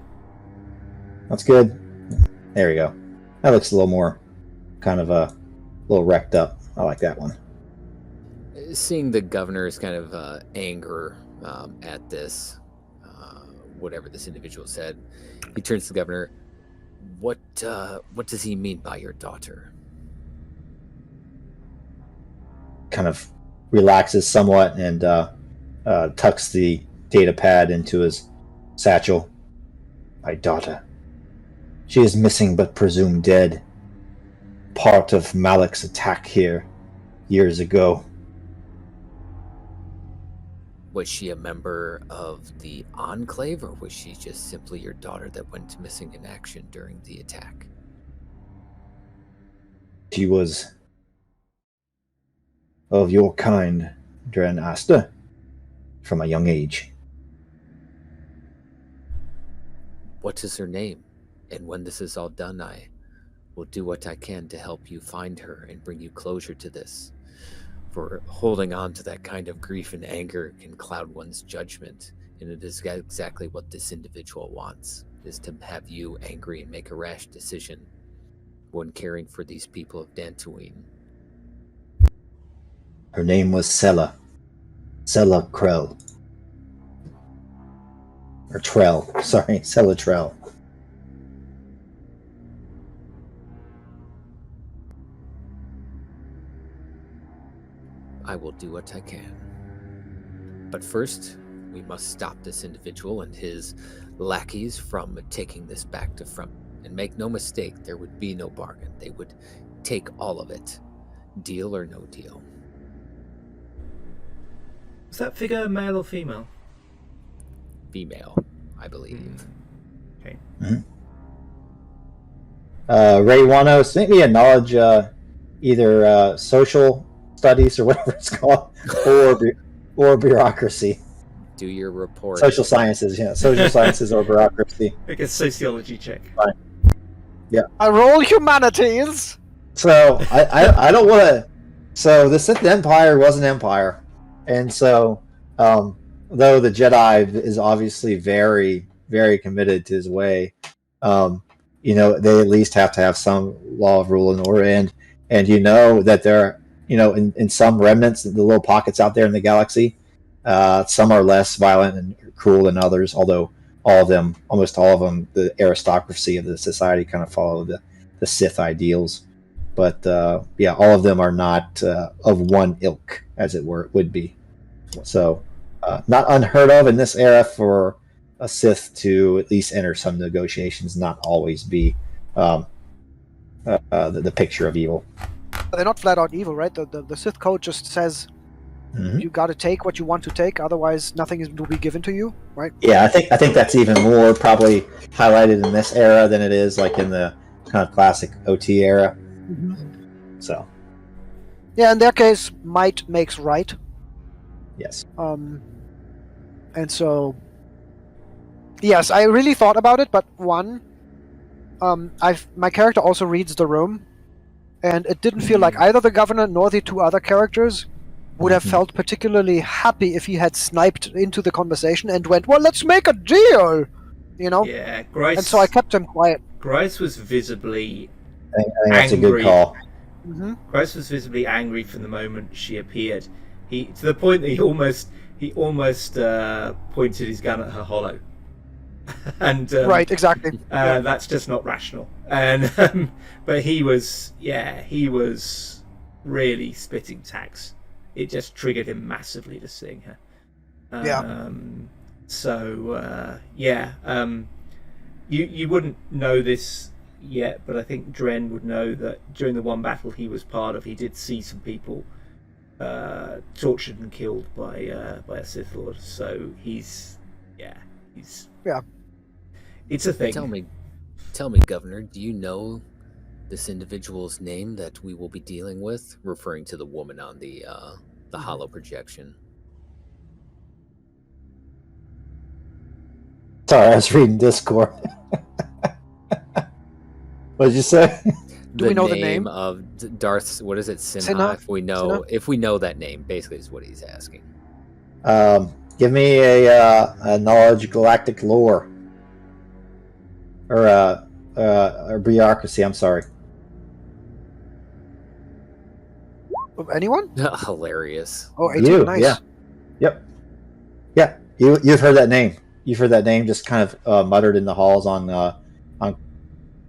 That's good. There we go. That looks a little more kind of a little wrecked up. I like that one. Seeing the governor's kind of anger at this, whatever this individual said, he turns to the governor. What does he mean by your daughter? Kind of relaxes somewhat and tucks the data pad into his satchel. My daughter. She is missing but presumed dead. Part of Malak's attack here years ago. Was she a member of the Enclave, or was she just simply your daughter that went missing in action during the attack? She was of your kind, Dren Asta, from a young age. What is her name? And when this is all done, I will do what I can to help you find her and bring you closure to this. For holding on to that kind of grief and anger can cloud one's judgment, and it is exactly what this individual wants, is to have you angry and make a rash decision when caring for these people of Dantooine. Her name was Sela Krell. Or Trell, sorry, Sela Trell. I will do what I can. But first, we must stop this individual and his lackeys from taking this back to front. And make no mistake, there would be no bargain. They would take all of it. Deal or no deal. Is that figure male or female? Female, I believe. Okay. Mm-hmm. Ray Wanos, make me a knowledge, either social studies or whatever it's called, or bureaucracy. Do your report. Social sciences, yeah. Social sciences or bureaucracy. Like a sociology check. Fine. Yeah. I roll humanities. So I don't want to. So the Sith Empire was an empire, and so though the Jedi is obviously very, very committed to his way, they at least have to have some law of rule and order, and that there, in some remnants, the little pockets out there in the galaxy, some are less violent and cruel than others. Although almost all of them, the aristocracy of the society kind of follow the Sith ideals. But all of them are not of one ilk, as it would be. So, not unheard of in this era for a Sith to at least enter some negotiations, not always be the picture of evil. They're not flat out evil, right? The Sith code just says you got to take what you want to take, otherwise nothing will be given to you, right? Yeah, I think that's even more probably highlighted in this era than it is like in the kind of classic OT era. Mm-hmm. So, yeah, in their case, might makes right. Yes. And so, yes, I really thought about it, but one, my character also reads the room, and it didn't feel like either the governor nor the two other characters would have felt particularly happy if he had sniped into the conversation and went, "Well, let's make a deal," Yeah, Grice. And so I kept him quiet. Grice was visibly I think that's a good call. Mm-hmm. Grice was visibly angry from the moment she appeared. To the point that he almost pointed his gun at her hollow. And right, exactly. That's just not rational. And but he was really spitting tax. It just triggered him massively to seeing her. You wouldn't know this yet, but I think Dren would know that during the one battle he was part of, he did see some people tortured and killed by a Sith Lord. So he's it's a thing. Tell me, Governor, do you know this individual's name that we will be dealing with, referring to the woman on the hollow projection? Sorry, I was reading Discord. What did you say? Do we know the name of Darth? What is it, Sinha? Sinha? If we know that name, basically is what he's asking. Give me a knowledge galactic lore, or bureaucracy. I'm sorry. Anyone? Hilarious. Oh, 18, You, nice. yeah. Yep. Yeah, you've heard that name. You've heard that name just kind of muttered in the halls on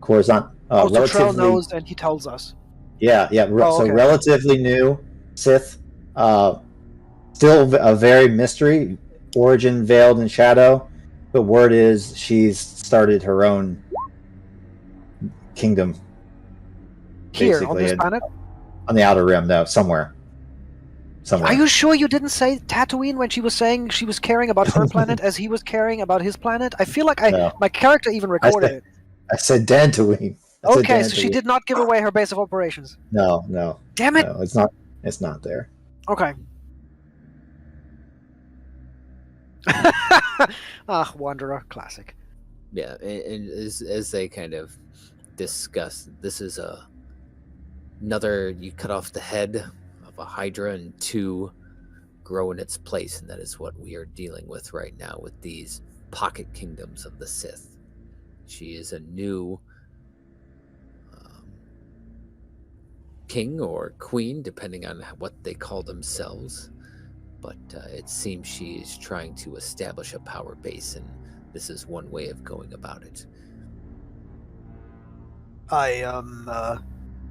Coruscant. So Trell Relatively, knows, and he tells us. yeah. Oh, So okay. relatively new Sith. Still a very mystery. Origin veiled in shadow. But word is she's started her own kingdom. Here, on basically, this planet? On the Outer Rim, though, somewhere. Are you sure you didn't say Tatooine when she was saying she was caring about her planet as he was caring about his planet? I feel like my character even recorded it. I said Dantooine. Okay, so she did not give away her base of operations. No. Damn it! No, it's not. It's not there. Okay. Wanderer, classic. Yeah, and as they kind of discuss, this is another, you cut off the head of a Hydra and two grow in its place, and that is what we are dealing with right now with these pocket kingdoms of the Sith. She is a new king or queen, depending on what they call themselves, but it seems she is trying to establish a power base, and this is one way of going about it. I am,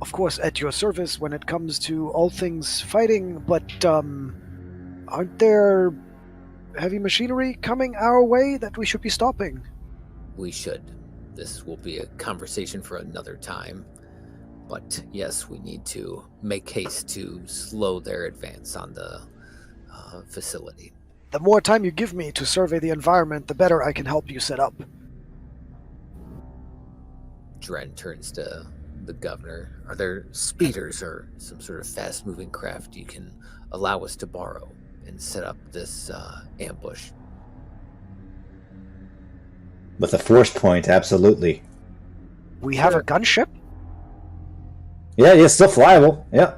of course, at your service when it comes to all things fighting, but aren't there heavy machinery coming our way that we should be stopping? We should. This will be a conversation for another time. But yes, we need to make haste to slow their advance on the facility. The more time you give me to survey the environment, the better I can help you set up. Dren turns to the governor. Are there speeders or some sort of fast-moving craft you can allow us to borrow and set up this ambush? With a force point, absolutely. We have a gunship? Yeah, it's still flyable. Yeah.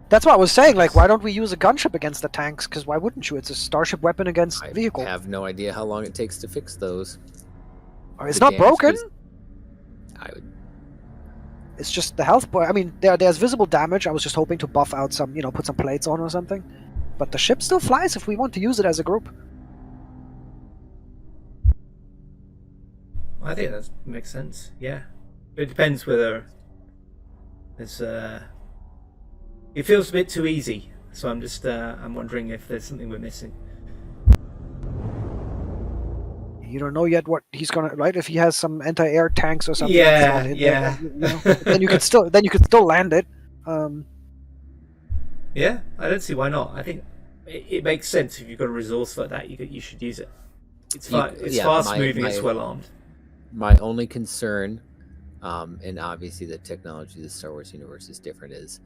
That's what I was saying. Like, why don't we use a gunship against the tanks? Because why wouldn't you? It's a starship weapon against vehicle. I have no idea how long it takes to fix those. It's not broken. It's just the health point. I mean, there's visible damage. I was just hoping to buff out some, put some plates on or something. But the ship still flies if we want to use it as a group. I think that makes sense. Yeah, it depends whether there's. It feels a bit too easy, so I'm just. I'm wondering if there's something we're missing. You don't know yet what he's gonna, right? If he has some anti-air tanks or something. Yeah. Then you could still land it. Yeah, I don't see why not. I think it makes sense if you've got a resource like that. You should use it. It's fast moving. It's well armed. My only concern, and obviously the technology of the Star Wars universe is different, is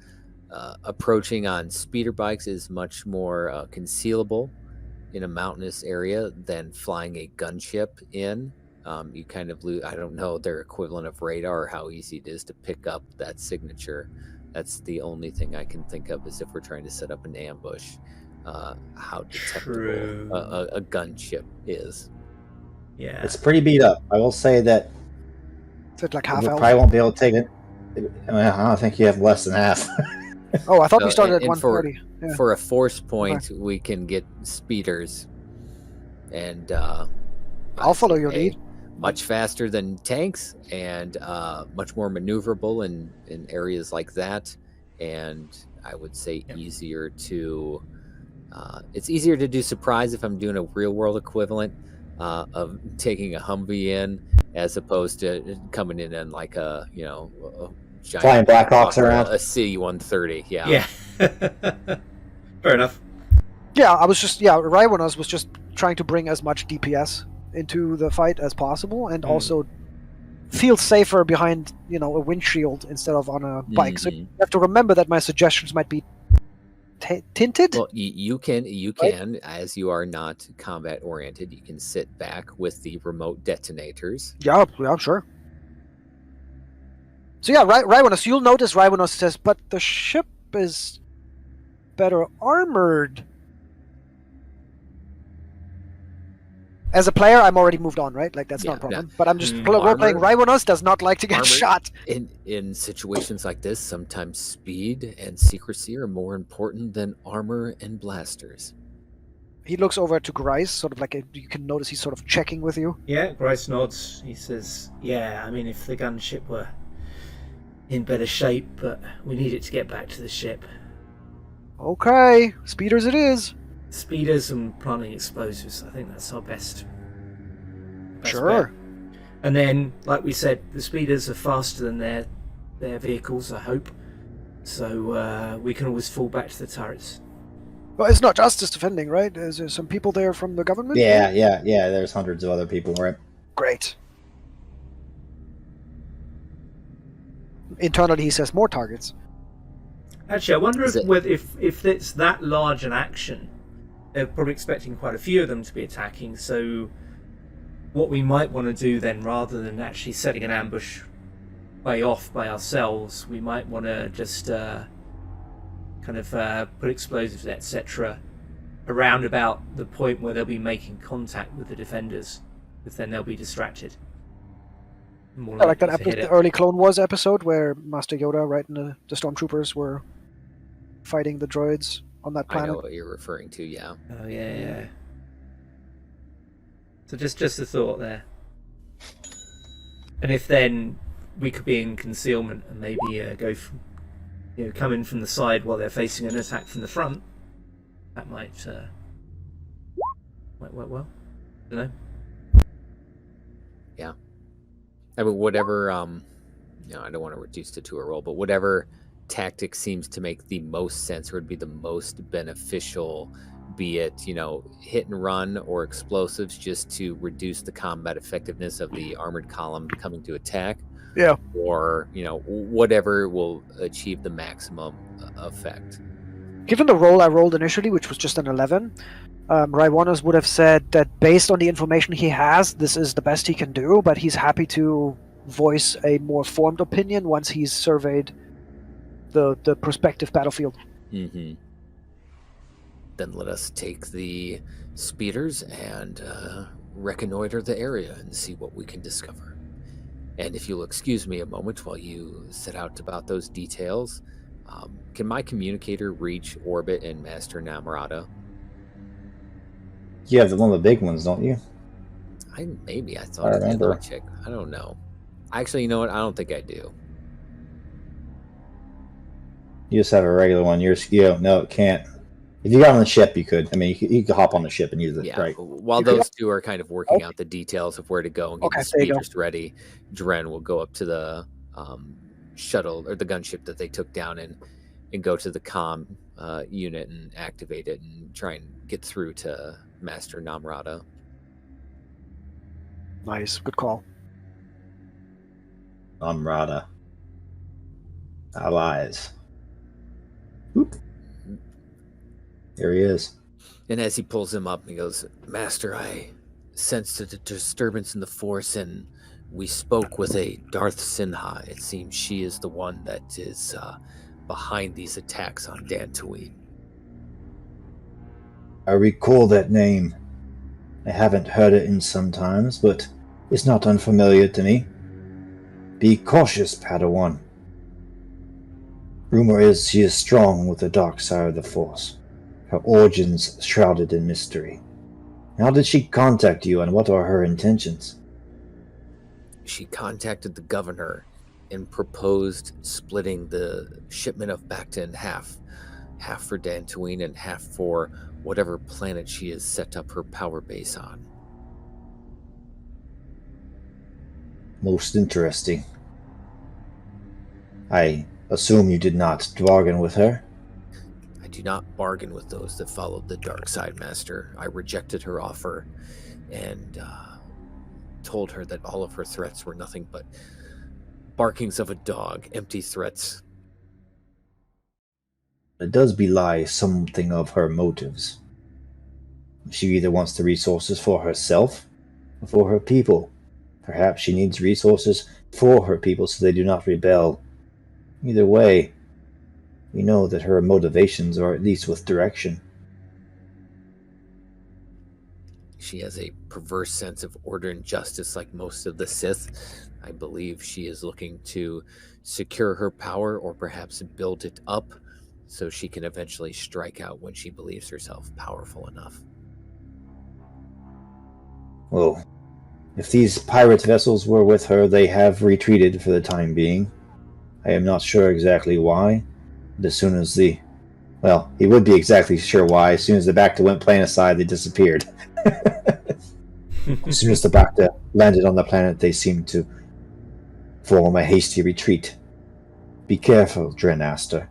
approaching on speeder bikes is much more concealable in a mountainous area than flying a gunship in. You kind of lose, I don't know their equivalent of radar or how easy it is to pick up that signature. That's the only thing I can think of, is if we're trying to set up an ambush, how detectable a gunship is. Yeah, it's pretty beat up. I will say that. Is it like half? We probably won't be able to take it. I don't think you have less than half. Oh, I thought we started at 140. For a force point, we can get speeders, and I'll follow your lead. Much faster than tanks, and much more maneuverable in areas like that. And I would say easier to. It's easier to do surprise if I'm doing a real world equivalent of taking a Humvee in, as opposed to coming in like a giant flying Blackhawks around a C-130. Yeah. Fair enough. Yeah, I was just Raiwanos was just trying to bring as much DPS into the fight as possible, and also feel safer behind a windshield instead of on a bike. So you have to remember that my suggestions might be tinted. Well, you can, as you are not combat oriented, you can sit back with the remote detonators. Yeah, sure. So yeah, Raiwanos, you'll notice Raiwanos says, but the ship is better armored. As a player, I'm already moved on, right? Like, that's not a problem. But I'm just role-playing. Raivonos does not like to get shot. In situations like this, sometimes speed and secrecy are more important than armor and blasters. He looks over to Grice, sort of like you can notice he's sort of checking with you. Yeah, Grice nods. He says, yeah, I mean, if the gunship were in better shape, but we need it to get back to the ship. Okay, speeders it is. Speeders and planting explosives. I think that's our best Sure. bet. And then, like we said, the speeders are faster than their vehicles, I hope. So we can always fall back to the turrets. Well, it's not just us defending, right? Is there some people there from the government? Yeah. There's hundreds of other people, right? Great. Internally, he says more targets. Actually, I wonder if it's that large an action, they're probably expecting quite a few of them to be attacking. So what we might want to do then, rather than actually setting an ambush way off by ourselves, we might want to just kind of put explosives, etc., around about the point where they'll be making contact with the defenders, because then they'll be distracted. More Like that likely to hit the it. early Clone Wars episode where Master Yoda, right, and the stormtroopers were fighting the droids on that planet. I know what you're referring to, yeah. Oh yeah. So just a thought there. And if then we could be in concealment and maybe come in from the side while they're facing an attack from the front, that might work well. I don't know. Yeah. I mean, whatever, I don't want to reduce it to a roll, but whatever tactic seems to make the most sense or would be the most beneficial, be it, hit and run or explosives, just to reduce the combat effectiveness of the armored column coming to attack. Yeah. Or, whatever will achieve the maximum effect. Given the roll I rolled initially, which was just an 11, Raivonos would have said that based on the information he has, this is the best he can do, but he's happy to voice a more formed opinion once he's surveyed the prospective battlefield. Mm-hmm. Then let us take the speeders and reconnoiter the area and see what we can discover. And if you'll excuse me a moment while you set out about those details, can my communicator reach orbit and Master Namrata? You have one of the big ones, don't you? I thought I remember. check. I don't know. Actually, you know what? I don't think I do. You just have a regular one. No, it can't. If you got on the ship, you could. I mean, you could hop on the ship and use it, Yeah. right? While those two are kind of working out the details of where to go and get the there you go. speeders ready, Dren will go up to the shuttle or the gunship that they took down and go to the comm unit and activate it and try and get through to Master Namrata. Nice, good call. Namrata. Allies. Oop. Here he is. And as he pulls him up, he goes, Master, I sensed a disturbance in the Force, and we spoke with a Darth Sinha. It seems she is the one that is behind these attacks on Dantooine. I recall that name. I haven't heard it in some times, but it's not unfamiliar to me. Be cautious, Padawan. Rumor is she is strong with the dark side of the Force. Her origins shrouded in mystery. How did she contact you, and what are her intentions? She contacted the governor and proposed splitting the shipment of Bacta in half for Dantooine and half for whatever planet she has set up her power base on. Most interesting. I assume you did not bargain with her? I do not bargain with those that followed the dark side, Master. I rejected her offer and told her that all of her threats were nothing but barkings of a dog, empty threats. It does belie something of her motives. She either wants the resources for herself or for her people. Perhaps she needs resources for her people so they do not rebel. Either way, we know that her motivations are at least with direction. She has a perverse sense of order and justice like most of the Sith. I believe she is looking to secure her power or perhaps build it up so she can eventually strike out when she believes herself powerful enough. Well, if these pirate vessels were with her, they have retreated for the time being. I am not sure exactly why, but as soon as he would be exactly sure why. As soon as the Bacta went planetside, they disappeared. As soon as the Bacta landed on the planet, they seemed to form a hasty retreat. Be careful, Drenaster.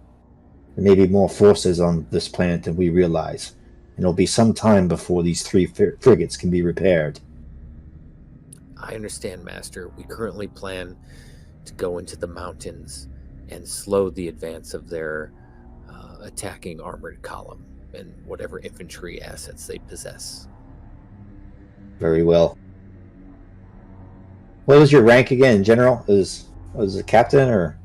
There may be more forces on this planet than we realize, and it'll be some time before these 3 frigates can be repaired. I understand, Master. We currently plan to go into the mountains and slow the advance of their attacking armored column and whatever infantry assets they possess. Very well. What was your rank again, General? Was it Captain or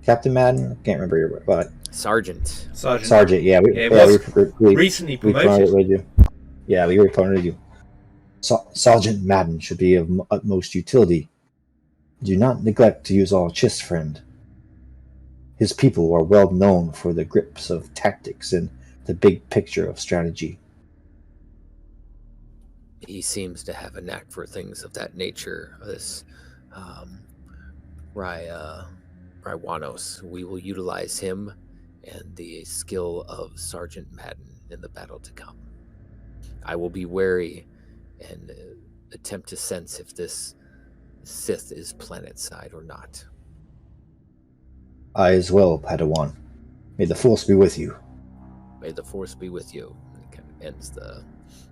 Captain Madden? I can't remember your what. Sergeant. Sergeant. Yeah, we recently promoted promoted. you. Yeah, we promoted you. Sergeant Madden should be of utmost utility. Do not neglect to use our Chiss friend. His people are well known for the grips of tactics and the big picture of strategy. He seems to have a knack for things of that nature. This Raiwanos. We will utilize him and the skill of Sergeant Madden in the battle to come. I will be wary and attempt to sense if this Sith is planet-side or not. I as well, Padawan. May the Force be with you. May the Force be with you. It kind of ends the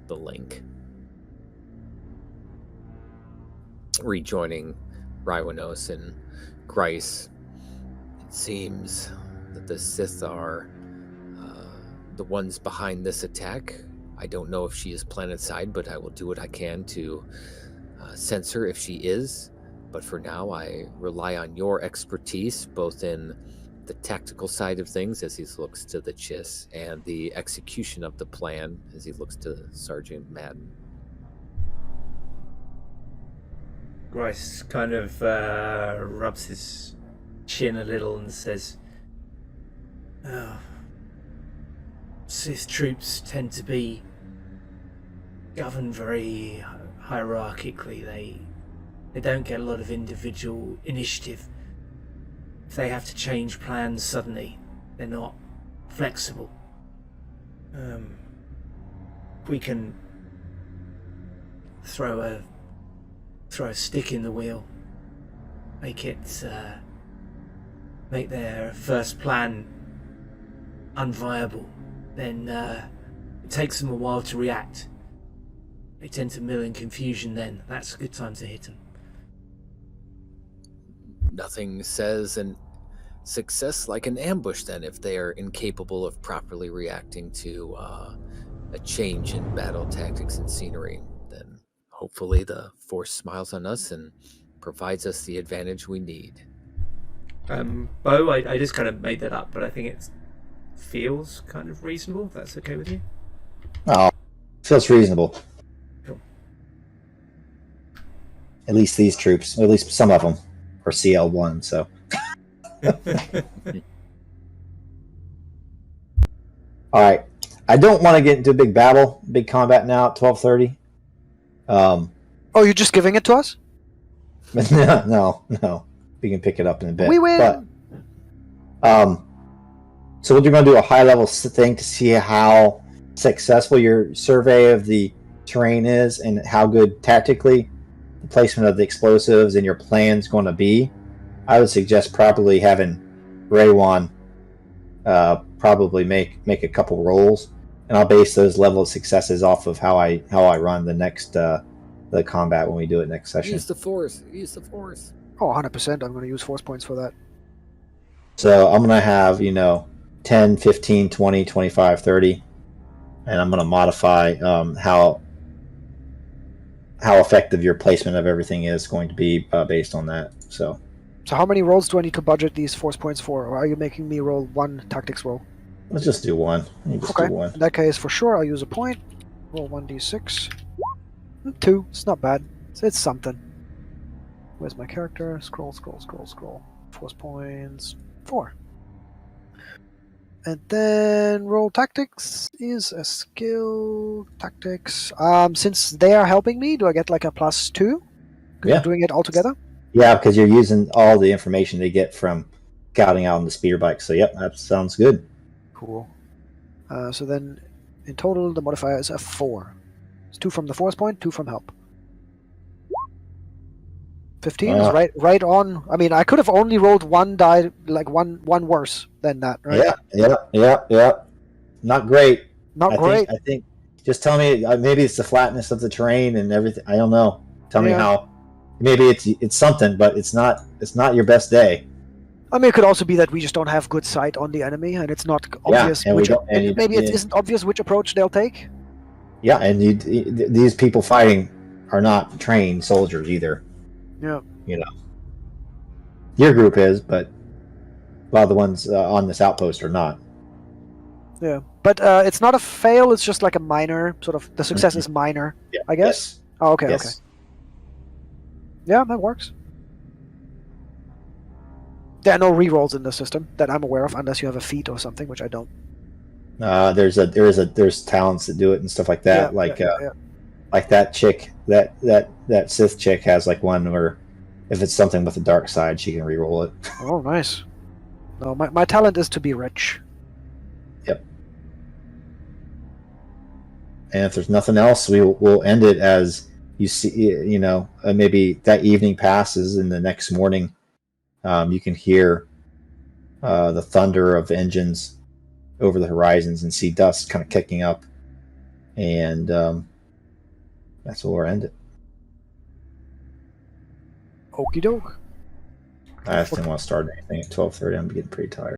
link. Rejoining Raiwanos and Grice, it seems that the Sith are the ones behind this attack. I don't know if she is planet-side, but I will do what I can to censor if she is. But for now, I rely on your expertise, both in the tactical side of things, as he looks to the Chiss, and the execution of the plan, as he looks to Sergeant Madden. Grice kind of rubs his chin a little and says, "Oh, Sith troops tend to be governed very hierarchically. They don't get a lot of individual initiative. If they have to change plans suddenly, they're not flexible. We can throw a stick in the wheel, make their first plan unviable. Then it takes them a while to react. They tend to mill in confusion then. That's a good time to hit them." Nothing says an success like an ambush then, if they are incapable of properly reacting to a change in battle tactics and scenery. Then hopefully the Force smiles on us and provides us the advantage we need. Bo, I just kind of made that up, but I think it feels kind of reasonable, if that's okay with you. Oh, feels reasonable. Cool. At least these troops, at least some of them, are CL1, so. Alright. I don't want to get into a big battle, big combat now at 12:30. Oh, you're just giving it to us? No. We can pick it up in a bit. We win! But, so we're going to do a high-level thing to see how successful your survey of the terrain is and how good tactically the placement of the explosives and your plan's going to be. I would suggest probably having Raywan probably make a couple rolls, and I'll base those level of successes off of how I run the next the combat when we do it next session. Use the Force. Oh, 100%. I'm going to use Force points for that. So I'm going to have, 10, 15, 20, 25, 30, and I'm going to modify how effective your placement of everything is going to be based on that. So how many rolls do I need to budget these Force points for? Or are you making me roll one tactics roll? let's just do one. Do one. In that case, for sure, I'll use a point. Roll 1d6. 2. It's not bad. It's something. Where's my character? Scroll. Force points. 4. And then roll tactics is a skill. Tactics. Since they are helping me, do I get like a +2? Because Yeah. I'm doing it all together? Yeah, because you're using all the information they get from scouting out on the speeder bike. So, yep, that sounds good. Cool. So then, in total, the modifier is a 4. It's 2 from the force point, 2 from help. 15 is right on. I mean, I could have only rolled one die, like one worse than that, right? Yeah. Not great. Not great. I think. Just tell me. Maybe it's the flatness of the terrain and everything. I don't know. Tell me how. Maybe it's something, but it's not. It's not your best day. I mean, it could also be that we just don't have good sight on the enemy, and it's not obvious. Maybe it isn't obvious which approach they'll take. Yeah, and these people fighting are not trained soldiers either. Yeah. You know, your group is, but a lot of the ones on this outpost are not. Yeah, but it's not a fail. It's just like a minor sort of. The success is minor, Yeah. I guess. Yes. Oh, okay. Yes. Okay. Yeah, that works. There are no rerolls in the system that I'm aware of, unless you have a feat or something, which I don't. There's talents that do it and stuff like that. Like that chick, that Sith chick has like one where if it's something with the dark side, she can reroll it. Oh, nice. No, my talent is to be rich. Yep. And if there's nothing else, we'll end it as you see. You know, maybe that evening passes, and the next morning, you can hear the thunder of engines over the horizons and see dust kind of kicking up, and that's where we'll end it. Okie doke. I just didn't want to start anything at 12:30. I'm getting pretty tired.